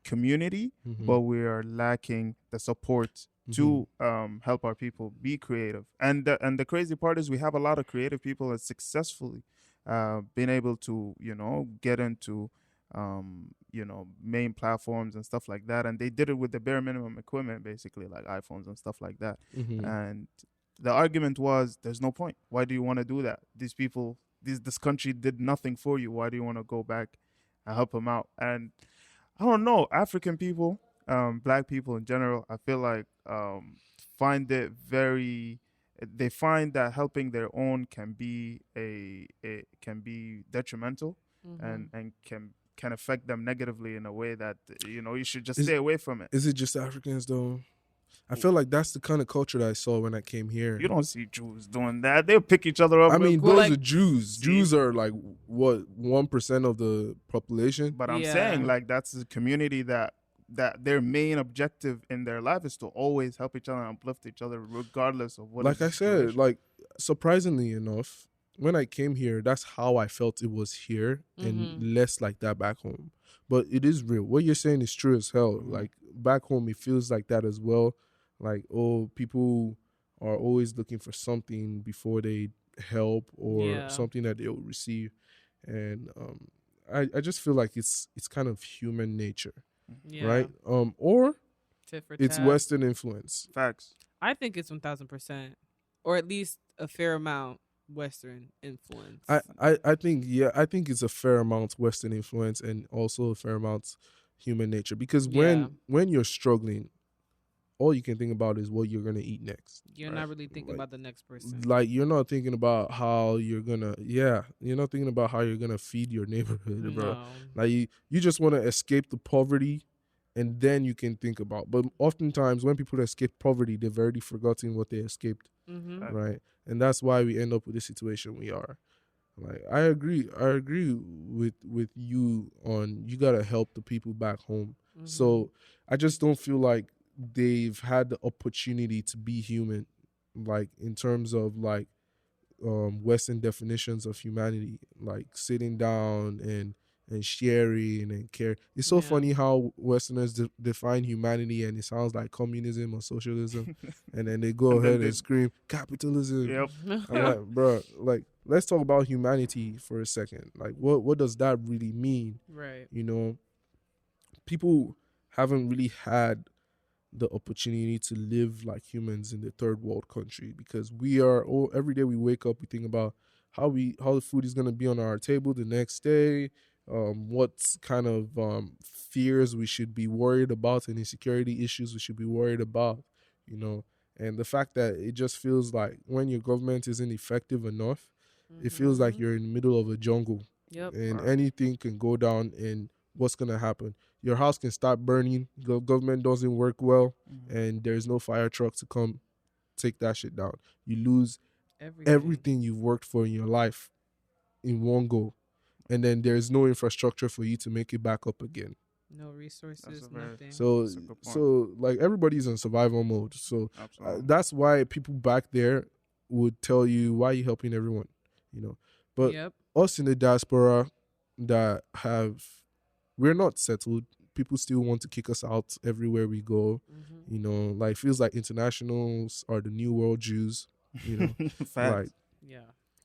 community, but we are lacking the support to help our people be creative. And the crazy part is we have a lot of creative people that successfully been able to, you know, get into you know, main platforms and stuff like that, and they did it with the bare minimum equipment, basically like iPhones and stuff like that. And the argument was, there's no point. Why do you want to do that? These people, this country did nothing for you. Why do you want to go back and help them out? And I don't know, African people, black people in general, I feel like find it very. They find that helping their own can be can be detrimental, and can affect them negatively in a way that, you know, you should just stay away from it. Is it just Africans though? I feel like that's the kind of culture that I saw when I came here. You don't see Jews doing that. They'll pick each other up. I mean, those are Jews. Jews are like, what, 1% of the population? But I'm saying, like, that's a community that their main objective in their life is to always help each other and uplift each other, regardless of what. Like I said, like, surprisingly enough, when I came here, that's how I felt it was here, and less like that back home. But it is real. What you're saying is true as hell. Like, back home, it feels like that as well. Like, oh, people are always looking for something before they help, or something that they'll receive. And I just feel like it's kind of human nature, right? Or it's Western influence. Facts. I think it's 1,000%, or at least a fair amount Western influence. I think it's a fair amount Western influence, and also a fair amount human nature. Because when you're struggling, all you can think about is what you're gonna eat next. You're not really thinking about the next person. Like, you're not thinking about how you're gonna you're not thinking about how you're gonna feed your neighborhood, bro. Like, you just want to escape the poverty, and then you can think about. But oftentimes when people escape poverty, they've already forgotten what they escaped, right? And that's why we end up with the situation we are. Like, I agree with you on, you gotta help the people back home. So I just don't feel like they've had the opportunity to be human, like, in terms of like Western definitions of humanity, like sitting down and sharing and care. It's so funny how Westerners define humanity, and it sounds like communism or socialism, and then they go ahead and scream capitalism. Yep. I'm like, bro, like, let's talk about humanity for a second. Like, what does that really mean? Right. You know, people haven't really had the opportunity to live like humans in the third world country, because we are every day we wake up, we think about how the food is going to be on our table the next day, what kind of fears we should be worried about, and insecurity issues we should be worried about, you know. And the fact that it just feels like when your government isn't effective enough, it feels like you're in the middle of a jungle, and anything can go down, and what's going to happen? Your house can start burning, the government doesn't work well, and there's no fire truck to come take that shit down. You lose everything you've worked for in your life in one go, and then there's no infrastructure for you to make it back up again. No resources, nothing. So like, everybody's in survival mode. So that's why people back there would tell you, why are you helping everyone, you know? But Yep. us in the diaspora that we're not settled. People still want to kick us out everywhere we go. Mm-hmm. You know, like feels like internationals are the new world Jews. You know, Facts. Yeah.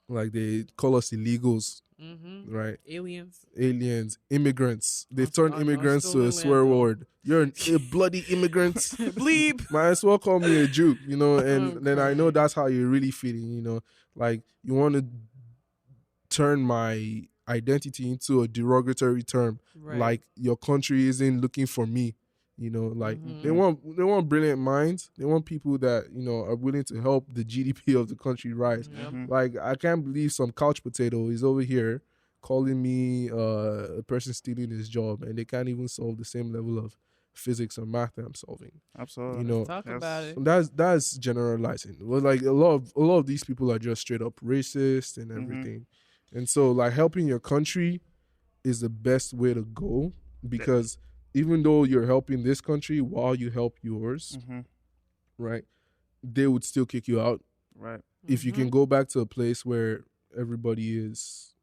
like they call us illegals, Mm-hmm. right? Aliens. Aliens, immigrants. They've On- turned on immigrants to stolen a swear land, though. word. You're a bloody immigrant. Bleep. Might as well call me a Jew, you know. And I'm then I know crying. that's how you're really feeling, you know. Like you want to turn my identity into a derogatory term, Right. like your country isn't looking for me, you know. Like Mhm. they want brilliant minds. They want people that, you know, are willing to help the GDP of the country rise. Yep. Mhm. Like I can't believe some couch potato is over here calling me a person stealing his job, and they can't even solve the same level of physics or math that I'm solving. Absolutely. You know, Talk Yes. about it. that's generalizing. Well, like a lot of these people are just straight up racist and everything. And so like helping your country is the best way to go, because even though you're helping this country while you help yours, Mhm. right, they would still kick you out. Right. If you can go back to a place where everybody is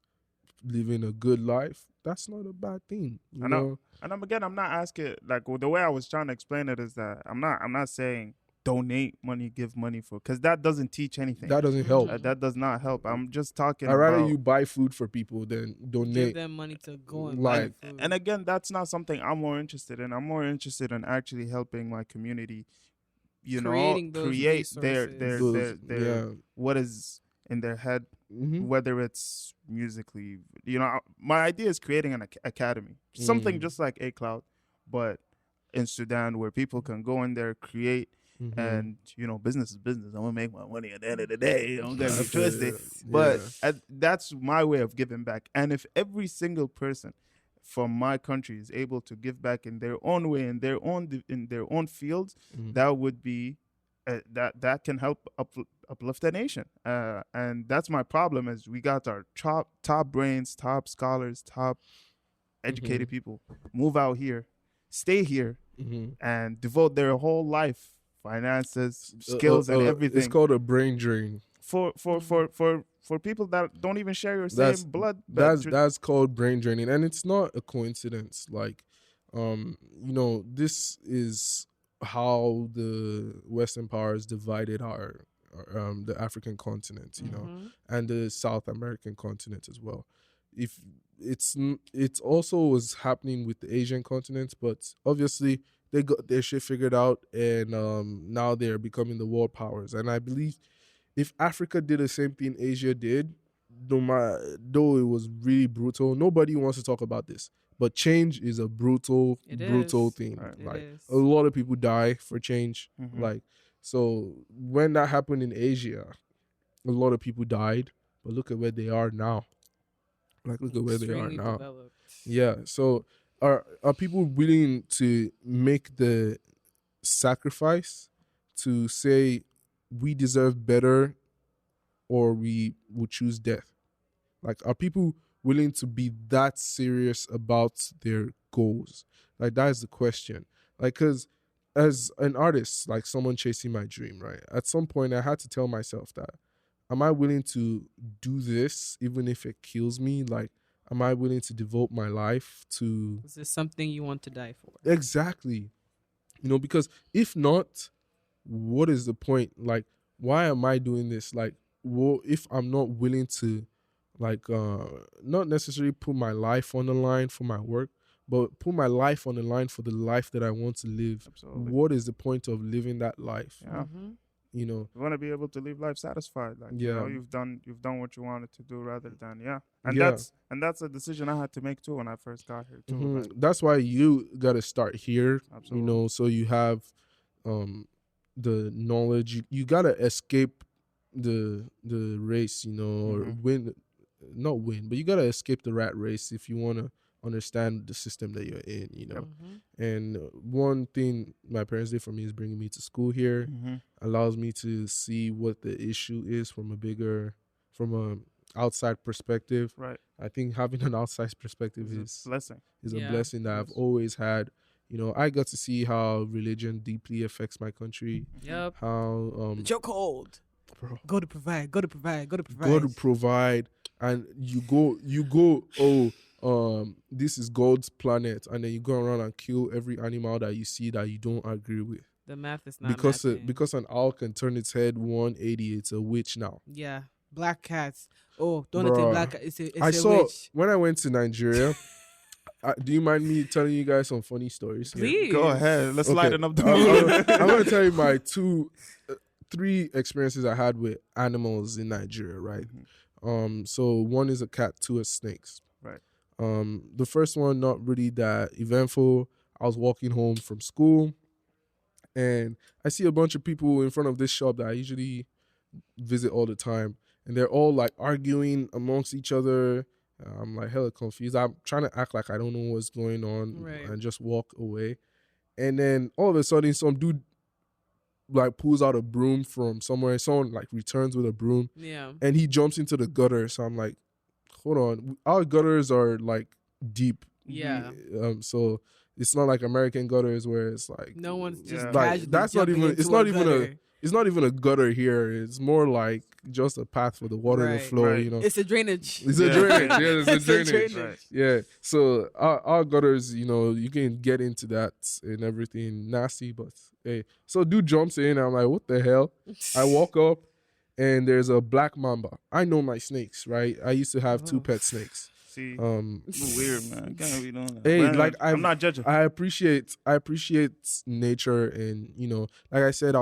living a good life, that's not a bad thing, you I know. know. And I'm not asking, like, well, the way I was trying to explain it is that I'm not saying donate money, give money for, because that doesn't teach anything. That doesn't help. That does not help. I'm just talking I'd rather about you buy food for people than Give donate. them money to go and Like- buy food. and again, that's not something I'm more interested in. I'm more interested in actually helping my community, you Creating know, those create resources. their what is in their head, Mhm. whether it's musically, you know. My idea is creating an academy, something just like A Cloud, but in Sudan, where people can go in there, create, Mhm. and, you know, business is business. I'm gonna make my money at the end of the day. Don't get me That's twisted. it. But Yeah. that's my way of giving back. And if every single person from my country is able to give back in their own way, in their own fields, Mhm. that would be that can help uplift a nation. And that's my problem, is we got our top brains, top scholars, top educated people move out here, stay here, Mhm. and devote their whole life, finances, skills, and everything It's called a brain drain. for people that don't even share your That's- same blood. That's called brain draining, and it's not a coincidence. Like, you know, this is how the Western powers divided our the African continent, you know, Mhm. and the South American continent as well. If it's also was happening with the Asian continent, but obviously they got their shit figured out, and now they're becoming the world powers. And I believe if Africa did the same thing Asia did, though it was really brutal, nobody wants to talk about this. But change is a brutal It is. thing. Right. It Like is. a lot of people die for change. Mhm. Like, so when that happened in Asia, a lot of people died. But look at where they are now. Like, look at where they are Extremely now. developed. Yeah. So are people willing to make the sacrifice to say we deserve better, or we would choose death? Like, are people willing to be that serious about their goals? Like, that is the question. Like, because as an artist, like someone chasing my dream, right? At some point, I had to tell myself that, am I willing to do this even if it kills me? Like, am I willing to devote my life to... Is this something you want to die for? Exactly. You know, because if not, what is the point? Like, why am I doing this? Like, if I'm not willing to, like, not necessarily put my life on the line for my work, but put my life on the line for the life that I want to live. Absolutely. What is the point of living that life? Yeah. Mhm. You know? You want to be able to live life satisfied. Like, you know, Yeah. you've done what you wanted to do, rather than and Yeah. that's a decision I had to make too when I first got here too. Mhm. Like, That's why you got to start here, absolutely. you know, so you have the knowledge. You got to escape the race, you know, or Mhm. not win, but you got to escape the rat race if you want to understand the system that you're in, you know. Mhm. And one thing my parents did for me is bringing me to school here. Mhm. Allows me to see what the issue is from a outside perspective. Right. I think having an outside perspective It's a blessing. is Yeah. a blessing that I've Yes. always had. You know, I got to see how religion deeply affects my country. Yep. How Chokehold. bro. Go to provide. Go to provide. Go to provide. Go to provide, and you go. This is God's planet, and then you go around and kill every animal that you see that you don't agree with. The math is not Because matching. because an owl can turn its head 180, it's a witch now. Yeah, black cats. Oh, don't Bruh. let the black cat. It's I a saw witch. when I went to Nigeria. Do you mind me telling you guys some funny stories? Please Go ahead. Let's Okay. lighten up the mood. I'm going to tell you my three experiences I had with animals in Nigeria, right? So one is a cat, two is snakes. Right. The first one, not really that eventful. I was walking home from school, and I see a bunch of people in front of this shop that I usually visit all the time, and they're all like arguing amongst each other. I'm like hella confused. I'm trying to act like I don't know what's going on and just walk away. And then all of a sudden, some dude like pulls out a broom from somewhere. Someone like returns with a broom. Yeah. And he jumps into the gutter. So I'm like, hold on. Our gutters are like deep. Yeah. So it's not like American gutters where it's like No one's just Yeah. casually like that's not jumping even. into It's not a even gutter. It's not even a gutter here. It's more like just a path for the water to Right. flow. Right. You know. It's a drainage. It's a Yeah. drainage. Yeah, it's a It's a drainage. drainage. Yeah. So our gutters, you know, you can get into that and everything nasty, but hey. So dude jumps in. I'm like, what the hell? I walk up and there's a black mamba. I know my snakes, right? I used to have 2 pet snakes. See, it's weird, man. Can't be doing that. Hey, Man, like I'm not judging. I appreciate nature, and you know, like I said, I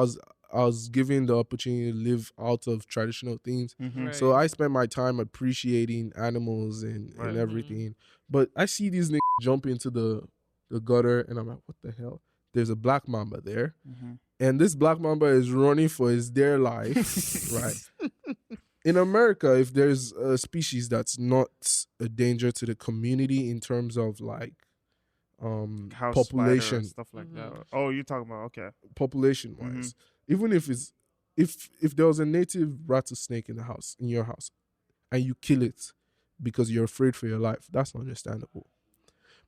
was given the opportunity to live out of traditional things. Mhm. Right. So I spent my time appreciating animals and Right. everything. But I see these niggas jump into the gutter, and I'm like, what the hell? There's a black mamba there. Mhm. And this black mamba is running for his dear life, right? In America, if there's a species that's not a danger to the community in terms of like House population, spider and stuff like that. Oh, you're talking about population wise, even if it's if there was a native rattlesnake in your house, and you kill it because you're afraid for your life, that's understandable.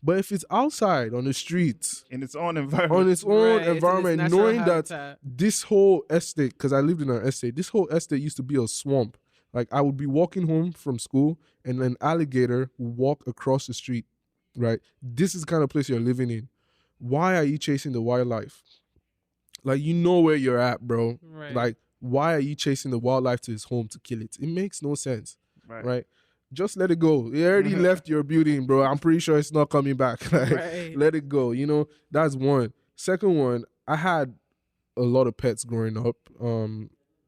But if it's outside on the street, in its own environment. on its own Right, it's in its environment, natural knowing that habitat. this whole estate, because I lived in an estate, this whole estate used to be a swamp. Like I would be walking home from school and an alligator would walk across the street, right? This is the kind of place you're living in. Why are you chasing the wildlife? Like, you know where you're at, bro. Right. Like, why are you chasing the wildlife to his home to kill it? It makes no sense, Right. right? Just let it go. It already left your building, bro. I'm pretty sure it's not coming back. Like, Right. let it go. You know, that's one. Second one, I had a lot of pets growing up.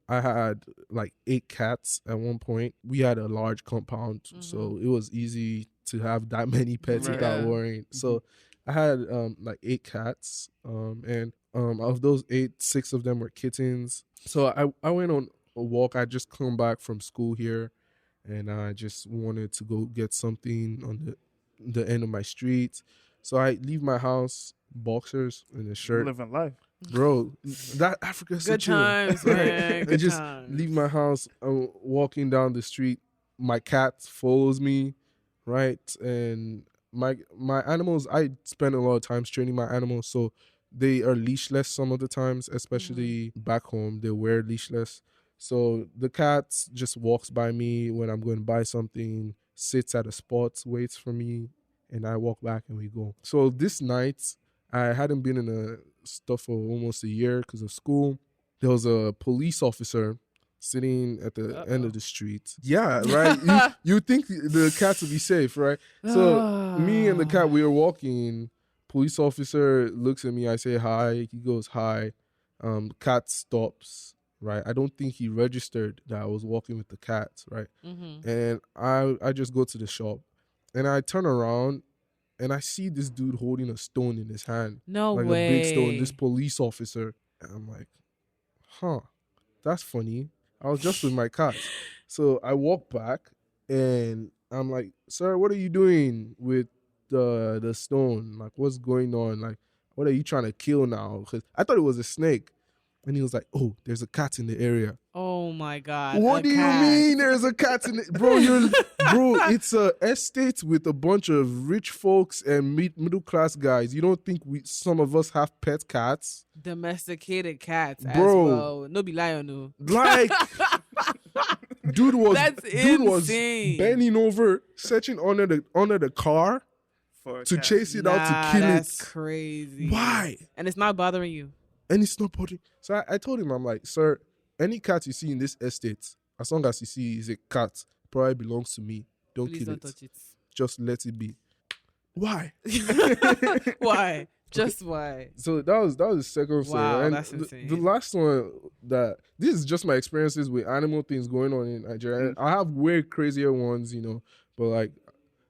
I had like 8 cats at one point. We had a large compound, so it was easy to have that many pets Right. without Yeah. worrying. So I had like 8 cats, and of those 8, 6 of them were kittens. So I went on a walk. I just come back from school here, and I just wanted to go get something on the end of my street. So I leave my house, boxers and a shirt. Living life. Bro, that Africa's so Good chill. times, man. I Good just times. leave my house. I'm walking down the street. My cat follows me, right? And my animals, I spend a lot of times training my animals, so they are leashless some of the times, especially back home. They wear leashless. So the cat just walks by me when I'm going to buy something, sits at a spot, waits for me, and I walk back and we go. So this night, I hadn't been in a stuff for almost a year because of school. There was a police officer sitting at the end of the street. Yeah, right. you think the cat would be safe, right? So me and the cat, we were walking. Police officer looks at me. I say hi. He goes hi. Cat stops. Right. I don't think he registered that I was walking with the cat. Right. And I just go to the shop, and I turn around. And I see this dude holding a stone in his hand. No like way. a big stone, this police officer. And I'm like, that's funny. I was just with my cat. So I walk back and I'm like, sir, what are you doing with the stone? Like, what's going on? Like, what are you trying to kill now? Because I thought it was a snake. And he was like, oh, there's a cat in the area. Oh Oh my God. What do you mean there's a cat in it? Bro, it's a estate with a bunch of rich folks and middle class guys. You don't think some of us have pet cats? Domesticated cats, Bro. as well. No be lion, no. Like, dude was insane. bending over, searching under the car to chase it out to kill that's it. Crazy. Why? And it's not bothering you. And it's not bothering. So I told him, I'm like, sir, any cat you see in this estate, as long as you see is a cat, probably belongs to me. Please kill don't touch it. Just let it be. Why? Why? Just why? So that was the second story. Wow, And that's insane. The last one, this is just my experiences with animal things going on in Nigeria. And I have way crazier ones, but like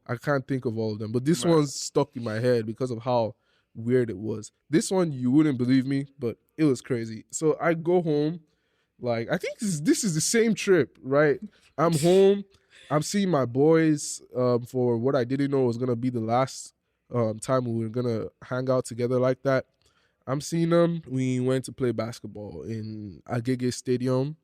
I can't think of all of them. But this one's stuck in my head because of how weird it was. This one, you wouldn't believe me, but it was crazy. So I go home. Like, I think this is the same trip, right? I'm home. I'm seeing my boys for what I didn't know was going to be the last time we were going to hang out together like that. I'm seeing them. We went to play basketball in Agege Stadium.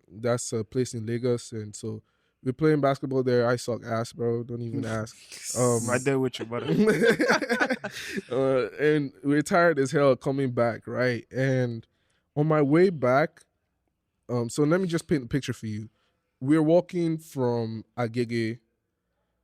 That's a place in Lagos. And so we're playing basketball there. I suck ass, bro. Don't even ask. Right there with you, brother. And we're tired as hell coming back, right? And on my way back, so let me just paint the picture for you. We're walking from Agege,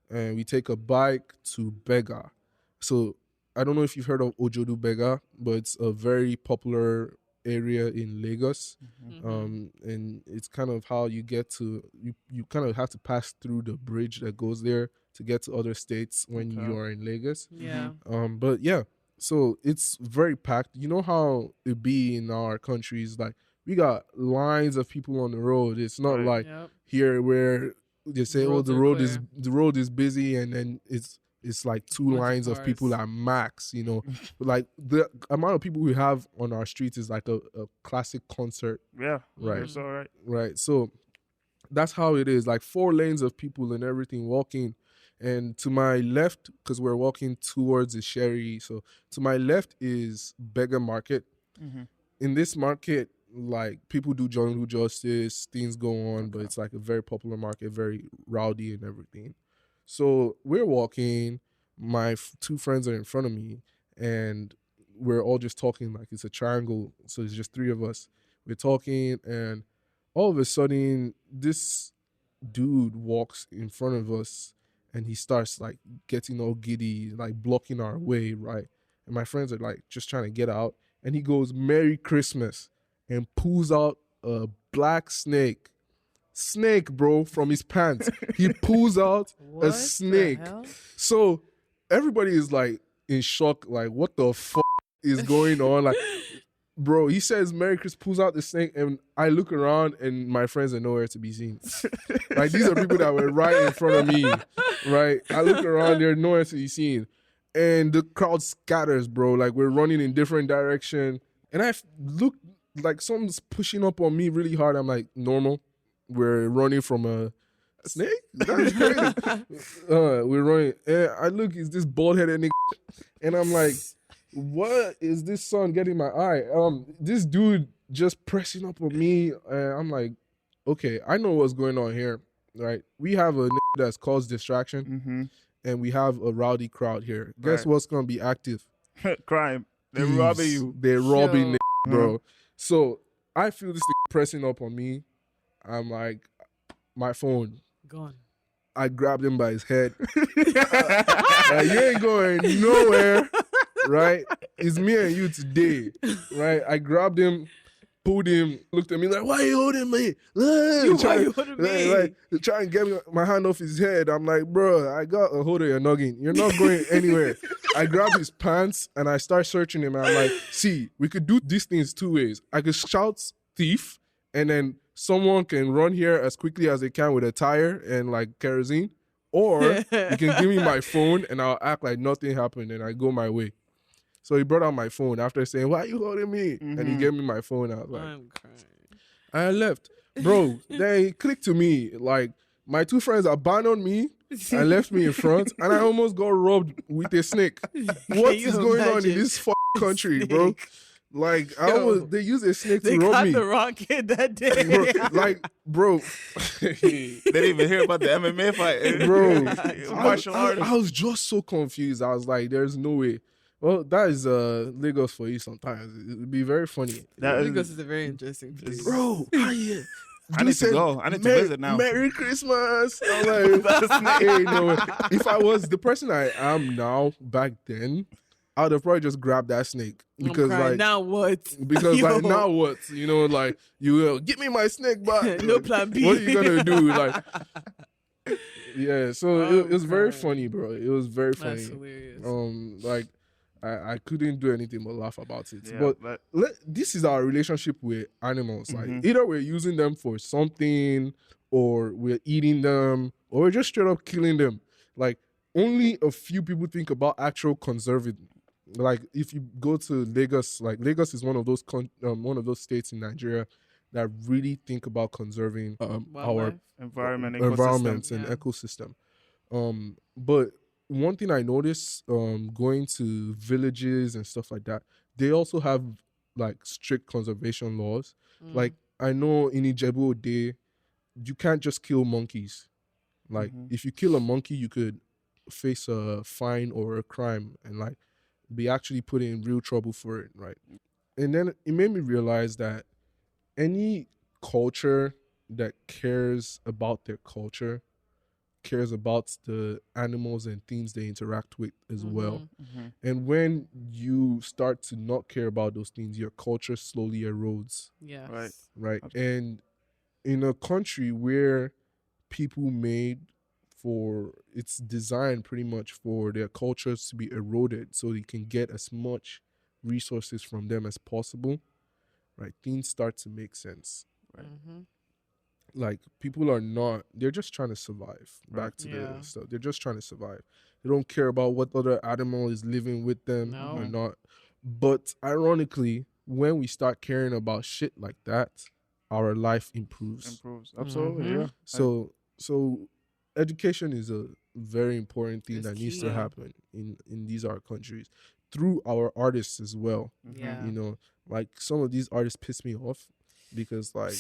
and we take a bike to Bega. So I don't know if you've heard of Ojodu Bega, but it's a very popular area in Lagos. And it's kind of how you get to, you kind of have to pass through the bridge that goes there to get to other states when you are in Lagos. Yeah. But yeah. So it's very packed. You know how it be in our countries, like we got lines of people on the road. It's not like here where they say, the road is busy, and then it's like two lines of people at max, like the amount of people we have on our streets is like a classic concert. Yeah. Right. It's all right. Right. So that's how it is, like 4 lanes of people and everything walking. And to my left, because we're walking towards the Sherry, so to my left is Bega Market. In this market, like people do jungle justice, things go on, but it's like a very popular market, very rowdy and everything. So we're walking, my 2 friends are in front of me, and we're all just talking like it's a triangle, so it's just 3 of us. We're talking, and all of a sudden, this dude walks in front of us, and he starts like getting all giddy, like blocking our way, right? And my friends are like just trying to get out. And he goes, "Merry Christmas," and pulls out a black snake. Snake, bro, from his pants. He pulls out a snake. So everybody is like in shock, like, what the fuck is going on? Like, bro, he says Merry Christmas, pulls out the snake, and I look around and my friends are nowhere to be seen. Like, these are people that were right in front of me, right? I look around, they're nowhere to be seen. And the crowd scatters, bro. Like, we're running in different direction. And I look like someone's pushing up on me really hard. I'm like, normal. We're running from a snake? That's crazy. We're running. And I look, it's this bald-headed nigga. And I'm like, what is this sun getting my eye? This dude just pressing up on me. I'm like, okay, I know what's going on here, right? We have a nigga that's caused distraction, and we have a rowdy crowd here. Guess what's gonna be active? Crime. They're robbing you. They're robbing nigga, bro. So I feel this nigga pressing up on me. I'm like, my phone. Gone. I grabbed him by his head. Like, you ain't going nowhere. Right? It's me and you today. Right? I grabbed him, pulled him, looked at me like, why are you holding me? Why you holding me? Like, try and get my hand off his head. I'm like, bro, I got a hold of your noggin. You're not going anywhere. I grabbed his pants and I start searching him. And I'm like, see, we could do these things 2 ways. I could shout thief, and then someone can run here as quickly as they can with a tire and like kerosene. Or you can give me my phone and I'll act like nothing happened and I go my way. So he brought out my phone after saying, why are you holding me? And he gave me my phone. I was like, I'm crying. I left. Bro, then he clicked to me. Like, my 2 friends abandoned me and left me in front. And I almost got robbed with a snake. What is going on in this country, bro? Like Yo. they use a snake They to rob got me. the wrong kid that day. Bro, They didn't even hear about the MMA fight, bro. martial arts. I was just so confused. I was like, "There's no way." Well, that is Lagos for you. Sometimes it would be very funny. Lagos is a very interesting place. Bro. I need to go. I need to visit now. Merry Christmas. I'm like, hey, no. If I was the person I am now back then, I would have probably just grabbed that snake because like now what? Because like now what? You know, like you will give me my snake back. No plan B. What are you gonna do? Like, yeah. So it was very funny, bro. It was very funny. That's hilarious. Like I couldn't do anything but laugh about it. Yeah, but this is our relationship with animals. Like Mhm. either we're using them for something, or we're eating them, or we're just straight up killing them. Like only a few people think about actual conserving. Like if you go to Lagos, like Lagos is one of those states in Nigeria that really think about conserving our Wildlife. environments and ecosystem. But one thing I noticed going to villages and stuff like that, they also have like strict conservation laws. Like I know in Ijebu Ode, you can't just kill monkeys. Like if you kill a monkey, you could face a fine or a crime and like be actually put in real trouble for it, right? And then it made me realize that any culture that cares about their culture cares about the animals and things they interact with as well. And when you start to not care about those things, your culture slowly erodes. Yes. Right. And in a country where people it's designed pretty much for their cultures to be eroded so they can get as much resources from them as possible, right? Things start to make sense, right? Like people they're just trying to survive. Back to the stuff. They're just trying to survive. They don't care about what other animal is living with them or not. But ironically, when we start caring about shit like that, our life improves. Absolutely, yeah. So education is a very important thing that needs to happen in these our countries through our artists as well. Yeah. You know, like some of these artists piss me off because like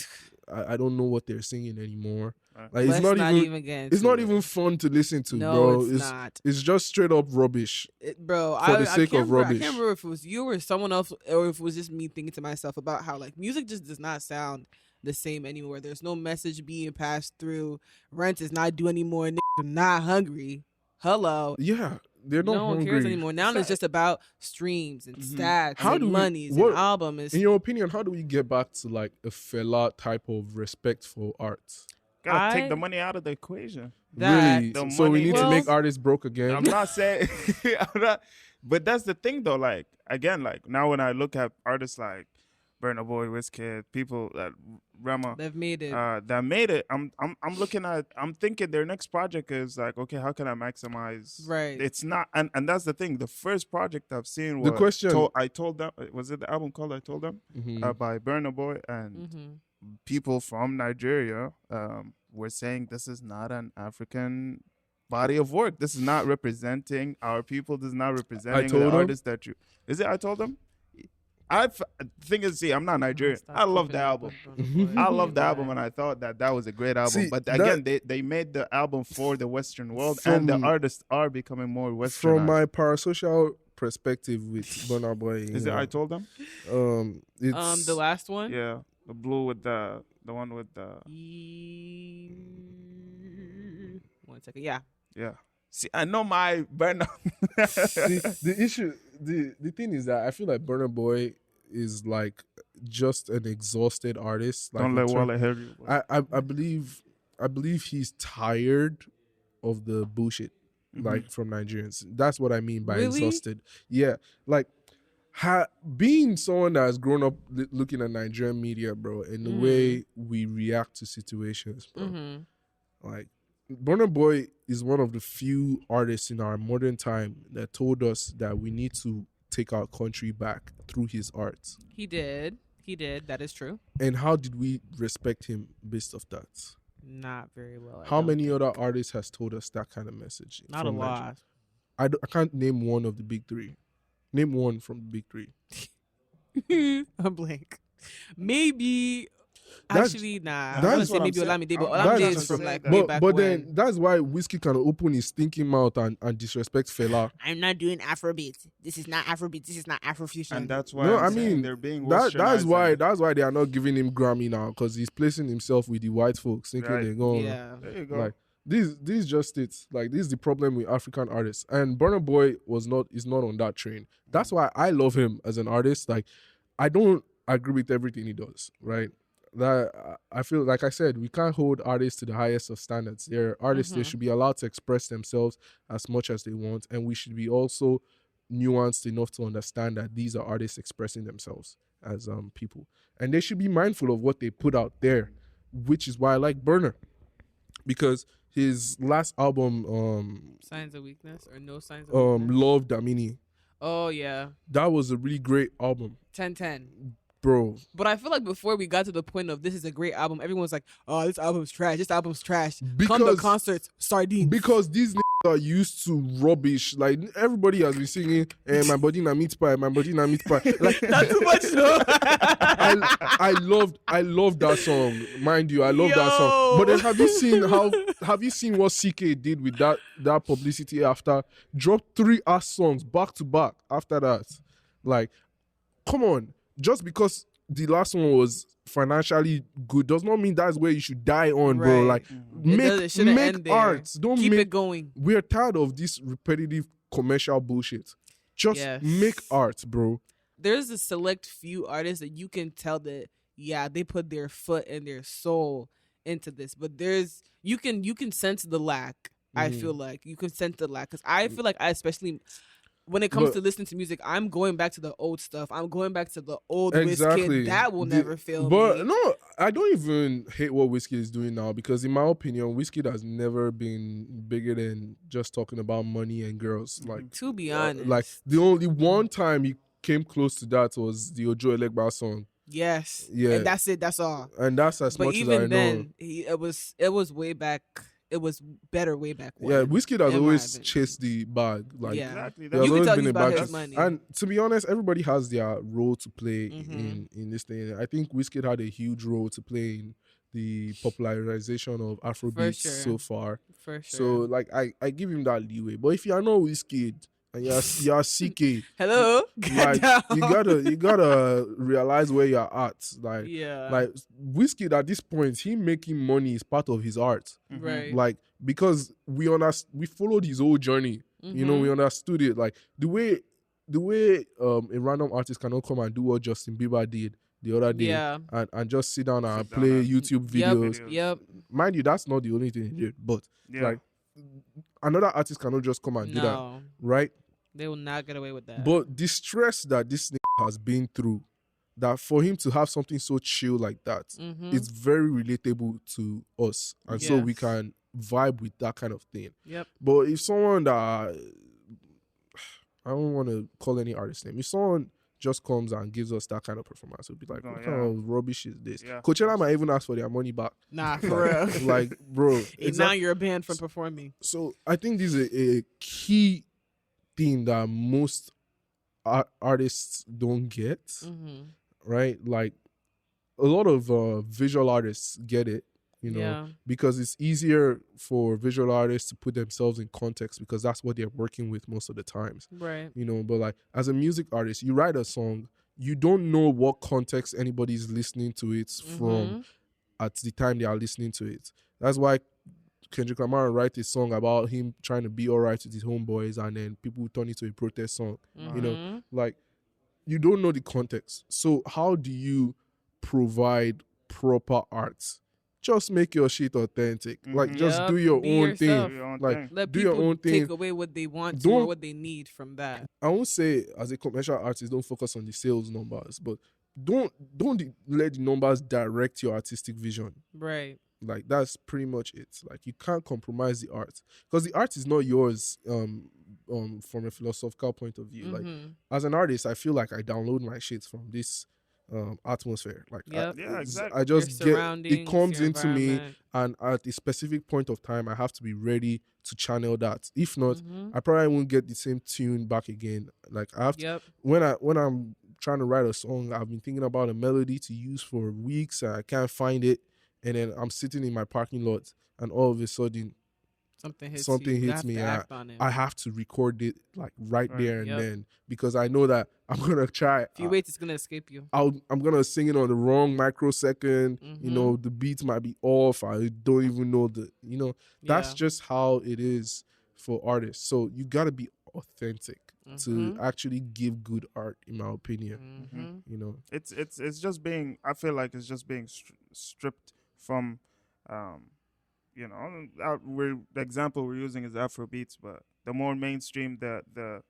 I don't know what they're singing anymore. Like it's not even fun to listen to, bro. It's not. It's just straight up rubbish. Bro, for the sake of rubbish. I can't remember if it was you or someone else, or if it was just me thinking to myself about how like music just does not sound the same anymore. There's no message being passed through. Rent is not due anymore. Niggas are not hungry. Hello. Yeah, they're not hungry. No one cares anymore. Now it's just about streams and stats and monies and albums. In your opinion, how do we get back to like a fella type of respect for arts? Gotta take the money out of the equation. Really? So we need to make artists broke again? I'm not saying, but that's the thing though. Like again, like now when I look at artists like Burna Boy, Wizkid, people that Rema they've made it. I'm thinking their next project is like, okay, how can I maximize? Right. It's not, and that's the thing. The first project I've seen was the question. I Told Them. Was it the album called I Told Them by Burna Boy and people from Nigeria were saying this is not an African body of work. This is not representing our people. This is not representing the artists that you. Is it I Told Them? Thing is, see, I'm not Nigerian. I love the album. I love the album, and I thought that was a great album. See, but again, they made the album for the Western world, and the artists are becoming more Western. From my parasocial perspective with Burna Boy, is it I Told Them? It's the last one. Yeah, the blue with the one with the. 1 second. Yeah. See, I know my Burna. the issue. The thing is that I feel like Burna Boy is like just an exhausted artist. Like Don't let Wale hear you. I believe he's tired of the bullshit, like from Nigerians. That's what I mean by exhausted. Yeah, like being someone that has grown up looking at Nigerian media, bro, and the way we react to situations, bro. Like Burna Boy is one of the few artists in our modern time that told us that we need to take our country back through his art. He did. That is true. And how did we respect him based off that? Not very well. How many other artists has told us that kind of message? Not a lot. I can't name one of the big three. Name one from the big three. I'm blank. Maybe. That's- Actually, nah. I that's want to say what I'm maybe saying. Olamide, but I'm Olamide trying is to from say like that. way but back but when. then that's why Whiskey can open his stinking mouth and disrespect Fela. I'm not doing Afrobeat. This is not Afrobeat. This is not Afrofusion. And that's why No, I'm I saying mean they're being that's why westernized. they are not giving him Grammy now, because he's placing himself with the white folks, thinking Right. they're going Yeah. There you go. like these just it. Like, this is the problem with African artists. And Burna Boy is not on that train. That's why I love him as an artist. Like, I don't agree with everything he does, right? That I feel, like I said, we can't hold artists to the highest of standards. They're artists; they should be allowed to express themselves as much as they want, and we should be also nuanced enough to understand that these are artists expressing themselves as people, and they should be mindful of what they put out there, which is why I like Burner, because his last album, Signs of weakness or no signs of weakness. Love Damini, Oh yeah. that was a really great album, 10-10. bro. But I feel like before we got to the point of this is a great album, everyone's like, "Oh, this album's trash. This album's trash." Come to Because- concerts, sardines. Because these are used to rubbish. Like, everybody has been singing, my body na meat pie, my body na meat pie. Like, Not too much, though. I loved that song, mind you. I love that song. But then, have you seen what CK did with that publicity after? Dropped 3 ass songs back to back after that. Like, come on, just because the last one was financially good does not mean that's where you should die on, bro. Right. Like, It shouldn't make end there. art. Don't Keep make it going. We're tired of this repetitive commercial bullshit. Just Yes. make art, bro. There's a select few artists that you can tell that, yeah, they put their foot and their soul into this. But you can sense the lack. I feel like you can sense the lack, because I feel like I especially, when it comes But- to listening to music, I'm going back to the old stuff. I'm going back to the old Exactly. Wizkid. That will never fail But me. no, I don't even hate what Whiskey is doing now, because in my opinion, Whiskey has never been bigger than just talking about money and girls. Like, To be honest. like the only one time he came close to that was the Ojo Elegba song, Yes. Yeah. And that's it. That's all. and that's as But much as I even know. then, it was way back. It was better way back when. Yeah, Whiskey has in my always opinion. chased the bag. Like, Yeah. Exactly. He That's has You can always tell been he's a about bag. his money. And to be honest, everybody has their role to play Mhm. in this thing. I think Wizkid had a huge role to play in the popularization of Afrobeats sure. so far. For sure. So, like, I give him that leeway. But if you are not Wizkid and you're CK, Hello. like, Down. you gotta realize where you're at. Like, Yeah. like Wizkid at this point, him making money is part of his art. Right. Like, because we followed his whole journey. You know, Mhm. we understood it. Like, the way a random artist cannot come and do what Justin Bieber did the other day, Yeah. and just sit down and Sit down play and- YouTube Yep. videos. Yep. Mind you, that's not the only thing he did. But Yeah. like, another artist cannot just come and do that, No. right? They will not get away with that. But the stress that this has been through, that for him to have something so chill like that, Mhm. it's very relatable to us, and so we Yes. can vibe with that kind of thing. Yep. But if someone that, I don't want to call any artist name, if someone just comes and gives us that kind of performance, we'll be like, Oh, what yeah. kind of rubbish is this? Yeah. Coachella might even ask for their money back. Nah, for real. Like, bro. And now you're banned from performing. So I think this is a key thing that most artists don't get, Mm-hmm. right? Like, a lot of visual artists get it, you know, Yeah. because it's easier for visual artists to put themselves in context, because that's what they're working with most of the times, Right. you know. But like, as a music artist, you write a song, you don't know what context anybody's listening to it from at the time they are listening to it. That's why Kendrick Lamar write a song about him trying to be all right with his homeboys, and then people turn it to a protest song. You know, Mhm. like, you don't know the context. So how do you provide proper art? Just make your shit authentic. Like, just Yup, do your be own yourself. thing. Do your own Like, thing. Let do your people own thing. take away what they want to or Don't- what they need from that. I won't say as a commercial artist, don't focus on the sales numbers, but don't let the numbers direct your artistic vision. Right. Like, that's pretty much it. Like, you can't compromise the art, because the art is not yours from a philosophical point of view. Like, Mhm. as an artist, I feel like I download my shit from this atmosphere. Like, Yep. Yeah, exactly. I just Your get surroundings, it comes your into me, environment. and at a specific point of time, I have to be ready to channel that. If not, Mhm. I probably won't get the same tune back again. Like, I have to, Yep. when I'm trying to write a song. I've been thinking about a melody to use for weeks. And I can't find it. And then I'm sitting in my parking lot, and all of a sudden, something hits me. And act on it. I have to record it like right there and Yep. then, because I know that I'm gonna try. If you wait, it's gonna escape you. I'm gonna sing it on the wrong microsecond. You know, Mm-hmm. the beats might be off. I don't even know that's Yeah. just how it is for artists. So you gotta be authentic to actually give good art, in my opinion. Mm-hmm. You know, It's just being. I feel like it's just being stripped from, you know, the example we're using is Afrobeats, but the more mainstream the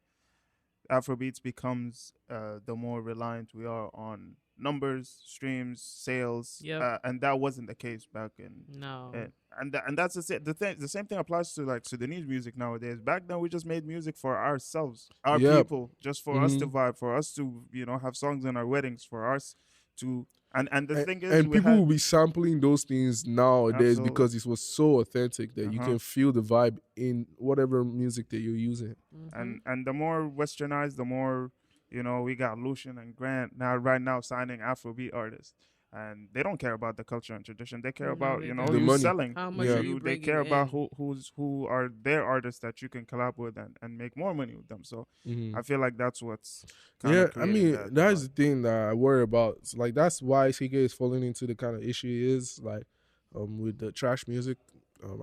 Afrobeats becomes, the more reliant we are on numbers, streams, sales. Yep. And that wasn't the case back in. No. And that's the thing. The same thing applies to like Sudanese music nowadays. Back then, we just made music for ourselves, our Yep. people, just for us to vibe, for us to have songs in our weddings, for us to. And the thing is, and people will be sampling those things nowadays Absolutely. because it was so authentic that you can feel the vibe in whatever music that you're using. And the more westernized, the more, we got Lucian and Grant right now signing Afrobeat artists, and they don't care about the culture and tradition. They care about they The don't. money. who's selling. How much Yeah. are you They bringing care about in? who are their artists that you can collab with and make more money with them. So Mhm. I feel like that's what's Yeah, I mean, that that's the thing that I worry about. So, like, that's why CK is falling into the kind of issue he is, like, with the trash music.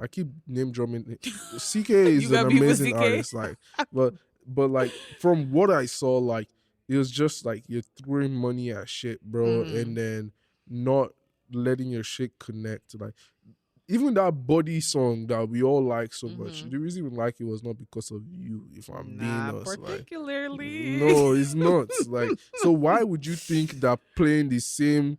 I keep name drumming. CK is You an got beef with amazing CK? artist, like, but like from what I saw, like, it was just like you're throwing money at shit, bro, and then not letting your shit connect. Like, even that body song that we all like so much, the reason we like it was not because of you, if I'm being Not honest. Like, particularly. no, it's not. Like, so why would you think that playing the same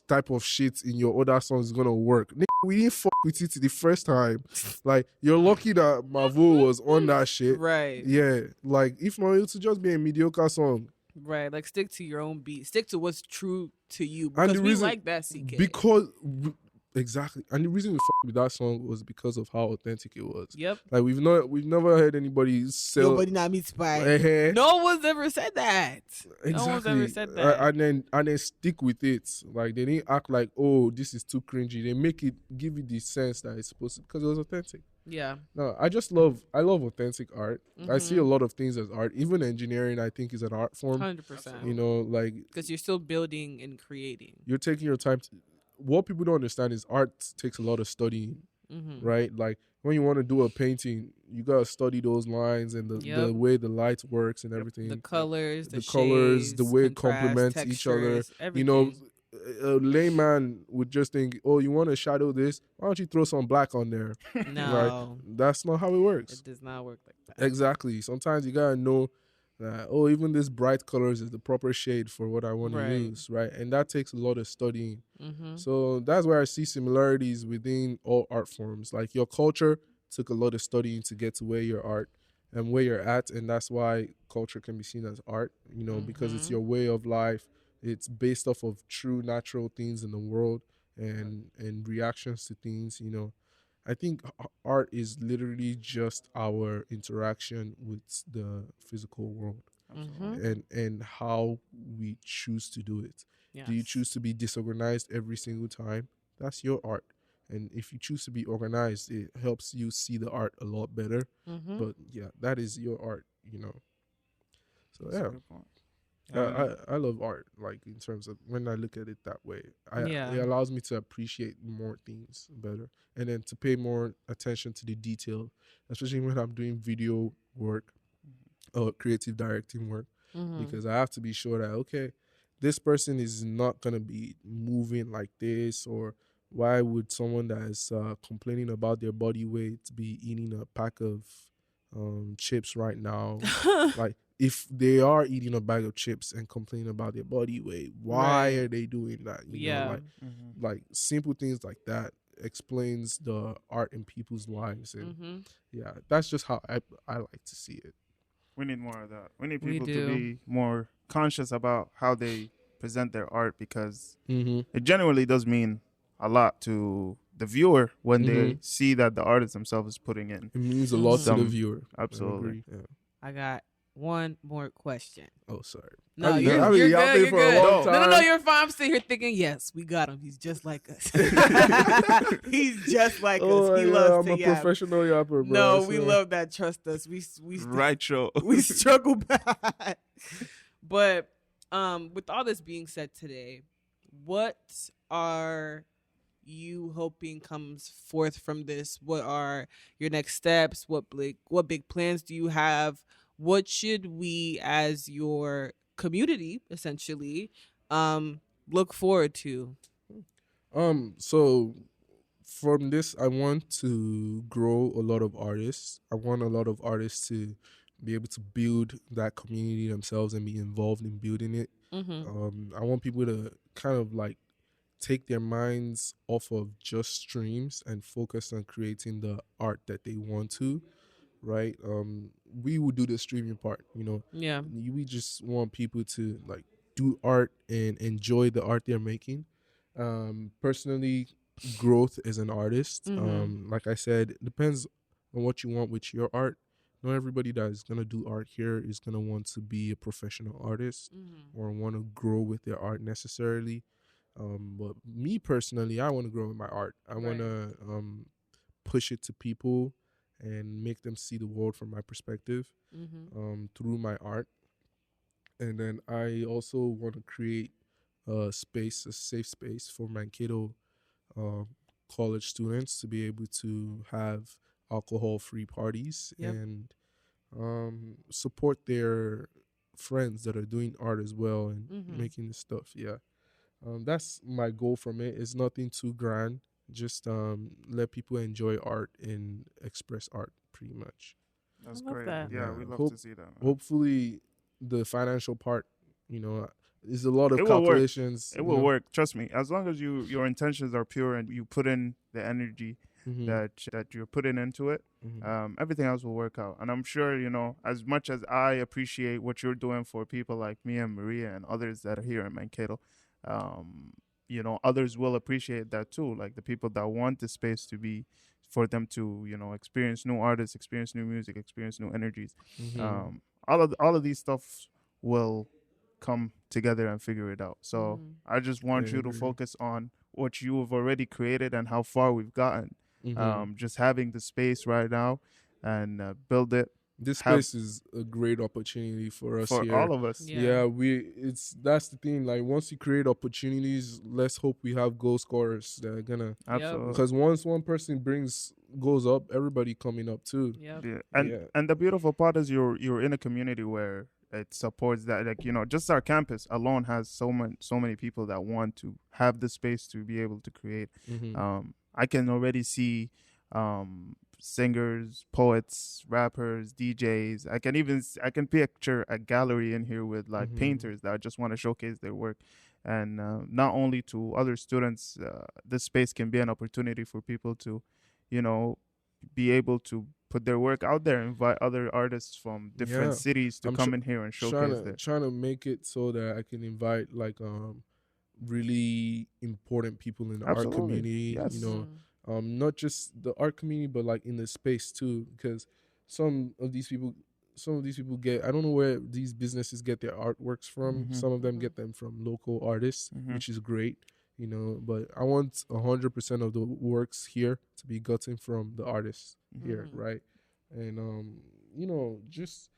type of shit in your other songs is gonna work? Nigga, we didn't fuck with it the first time. Like, you're lucky that Mavo was on that shit. Right. Yeah. Like, if not, it would just be a mediocre song. Right. Like, stick to your own beat. Stick to what's true to you. And Because the we reason- like that CK. Exactly. And the reason we fucked with that song was because of how authentic it was. Yep. Like, we've never heard anybody sell. Nobody not meet spy. Eh-heh. No one's ever said that. Exactly. No one's ever said that. And then stick with it. Like, they didn't act like, oh, this is too cringy. They give it the sense that it's supposed to, because it was authentic. Yeah. No, I love authentic art. I see a lot of things as art. Even engineering, I think, is an art form. 100%. You know, like, Because you're still building and creating. you're taking your time. What people don't understand is art takes a lot of studying, right? Like, when you want to do a painting, you gotta study those lines and the way the light works and everything. The colors, the colors, shades, the way it contrast, complements each other. textures, You know, everything. a layman would just think, oh, you want to shadow this? Why don't you throw some black on there? No. Right? That's not how it works. It does not work like that. Exactly. Sometimes you gotta know that, oh, even this bright colors is the proper shade for what I want to use, right? And that takes a lot of studying. So that's where I see similarities within all art forms. Like, your culture took a lot of studying to get to where your art and where you're at, and that's why culture can be seen as art, you know, because it's your way of life. It's based off of true natural things in the world and reactions to things, you know. I think art is literally just our interaction with the physical world and how we choose to do it. Yes. Do you choose to be disorganized every single time? That's your art. And if you choose to be organized, it helps you see the art a lot better. But yeah, that is your art, you know. So That's a good point. I love art, like, in terms of when I look at it that way. It allows me to appreciate more things better and then to pay more attention to the detail, especially when I'm doing video work or creative directing work, because I have to be sure that, okay, this person is not going to be moving like this, or why would someone that is complaining about their body weight be eating a pack of chips right now? Like, if they are eating a bag of chips and complaining about their body weight, why are they doing that? You know, like simple things like that explains the art in people's lives. And yeah, that's just how I like to see it. We need more of that. We need people to be more conscious about how they present their art, because it genuinely does mean a lot to the viewer when they see that the artist themselves is putting in. It means a lot to the viewer. Absolutely. Yeah. I got one more question. Oh, sorry. No, I mean, you're y'all been good. You're for a good. long time. No, you're fine. I'm sitting here thinking, yes, we got him. He's just like us. He's just like us. He loves I'm to a yap. professional yapper, bro. No, we love that. Trust us. We Right, show. we struggle bad. But with all this being said today, what are you hoping comes forth from this? What are your next steps? What big plans do you have? What should we, as your community, essentially, look forward to? So from this, I want to grow a lot of artists. I want a lot of artists to be able to build that community themselves and be involved in building it. I want people to kind of like take their minds off of just streams and focus on creating the art that they want to, right? We will do the streaming part, Yeah. we just want people to like do art and enjoy the art they're making. Personally, growth as an artist, like I said, it depends on what you want with your art. Not everybody that is gonna do art here is gonna want to be a professional artist or want to grow with their art necessarily. But me personally, I want to grow in my art. I want to push it to people and make them see the world from my perspective through my art. And then I also want to create a safe space for Mankato college students to be able to have alcohol-free parties and support their friends that are doing art as well and making this stuff. Yeah. That's my goal from it. It's nothing too grand. Just let people enjoy art and express art pretty much. That's I love great. that. Yeah, we love to see that. Man. Hopefully the financial part, is a lot of It will work. calculations. It will work. Trust me. As long as your intentions are pure and you put in the energy that you're putting into it, everything else will work out. And I'm sure, as much as I appreciate what you're doing for people like me and Maria and others that are here in Mankato, others will appreciate that too. Like the people that want the space to be for them to, experience new artists, experience new music, experience new energies. All of these stuff will come together and figure it out. So I just want you to focus on what you have already created and how far we've gotten. Just having the space right now and build it. This space is a great opportunity for us here. All of us. Yeah. That's the thing. Like once you create opportunities, let's hope we have goal scorers that are gonna Absolutely. because once one person goes up, everybody coming up too. Yep. Yeah. And the beautiful part is you're in a community where it supports that. Like, just our campus alone has so many people that want to have the space to be able to create. I can already see singers, poets, rappers, DJs. I can picture a gallery in here with like painters that just want to showcase their work. And not only to other students, this space can be an opportunity for people to, be able to put their work out there, invite other artists from different cities to come in here and showcase their. Trying to make it so that I can invite like really important people in the art community. Yes. Not just the art community, but like in the space too, because some of these people get, I don't know where these businesses get their artworks from. Some of them get them from local artists, which is great, but I want 100% of the works here to be gotten from the artists here, right? And just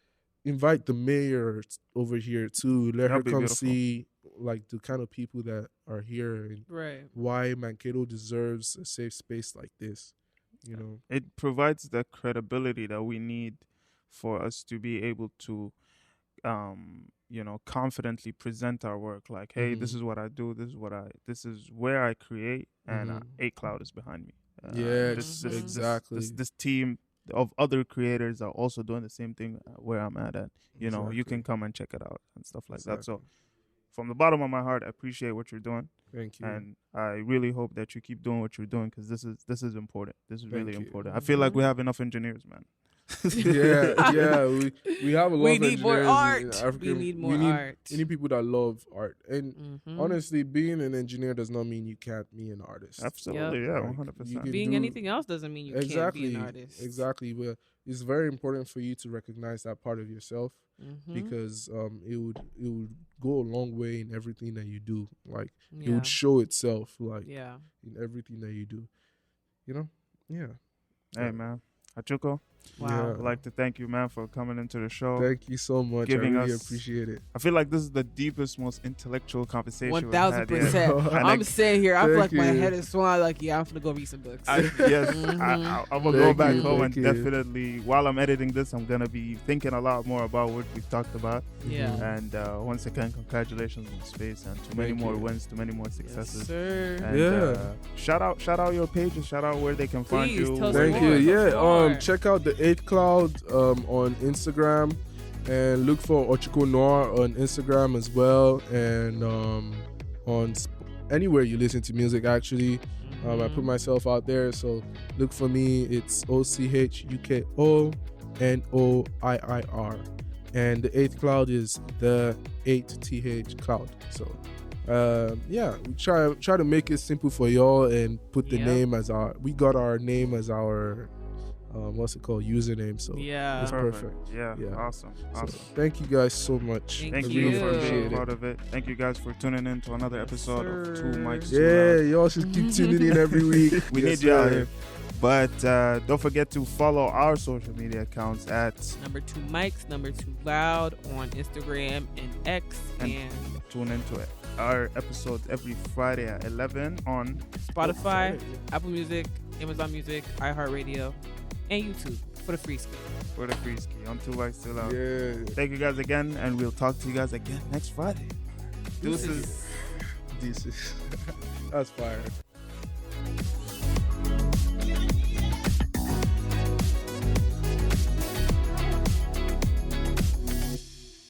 invite the mayor over here too. Let her come see like the kind of people that are here and why Mankato deserves a safe space like this. It provides the credibility that we need for us to be able to confidently present our work. Like, hey, this is what I do, this is where I create, and 8 Cloud is behind me. Exactly. This team of other creators are also doing the same thing where I'm at. You can come and check it out and stuff like that. So from the bottom of my heart, I appreciate what you're doing. Thank you. And I really hope that you keep doing what you're doing, because this is important. This is really important. I feel like we have enough engineers, man. Yeah. We have a lot We of need more engineers in art. Africa. We need more art. We need people that love art. And Mhm. honestly, being an engineer does not mean you can't be an artist. Absolutely, yeah, Like, 100%. you can Being do- anything else doesn't mean you can't be an artist. Exactly. But it's very important for you to recognize that part of yourself Mhm. because it would go a long way in everything that you do. Like it Yeah. would show itself like Yeah. in everything that you do. You know? Yeah. Hey, man. Ochuko, Wow. I'd like to thank you, man, for coming into the show. Thank you so much. Giving I really us- appreciate it. I feel like this is the deepest, most intellectual conversation we've had yet. 1000%. And I'm sitting here. I feel like Thank my you. head is swollen. Like, yeah, I'm gonna go read some books. Yes, Mhm. I'm gonna go Thank back you, home and thank you. definitely, while I'm editing this, I'm gonna be thinking a lot more about what we've talked about. Yeah. And once again, congratulations on space and to many Thank more you. wins, to many more Yes, successes. sir. And, Yeah. shout out your pages, shout out where they can find Please, you. tell us where Thank they more. you. can- Yeah. More. Check out the 8th Cloud on Instagram, and look for Ochuko Noiir on Instagram as well, and on anywhere you listen to music. Actually, I put myself out there, so look for me. It's OCHUKO NOIIR, and the 8th Cloud is the 8th Cloud. So. We try to make it simple for y'all and put the Yep. name as we got our name as our what's it called, username. So Yeah. it's perfect. Yeah, Yeah. awesome. So Awesome. thank you guys so much. Thank I Thank really you for being appreciate part it. of it. Thank you guys for tuning in to another episode of sir. Two Mics Too Yeah, Loud. y'all should keep tuning in every week. We Yes, need you out sir. here. But don't forget to follow our social media accounts at Number 2 mics, number 2 loud on Instagram and X And- and Tune Into It. Our episodes every Friday at 11 on Spotify, Apple Music, Amazon Music, iHeartRadio, and YouTube for the free ski. for the free ski on Two Mics Too Loud. Yeah. Thank you guys again, and we'll talk to you guys again next Friday. Deuces. This is that's fire.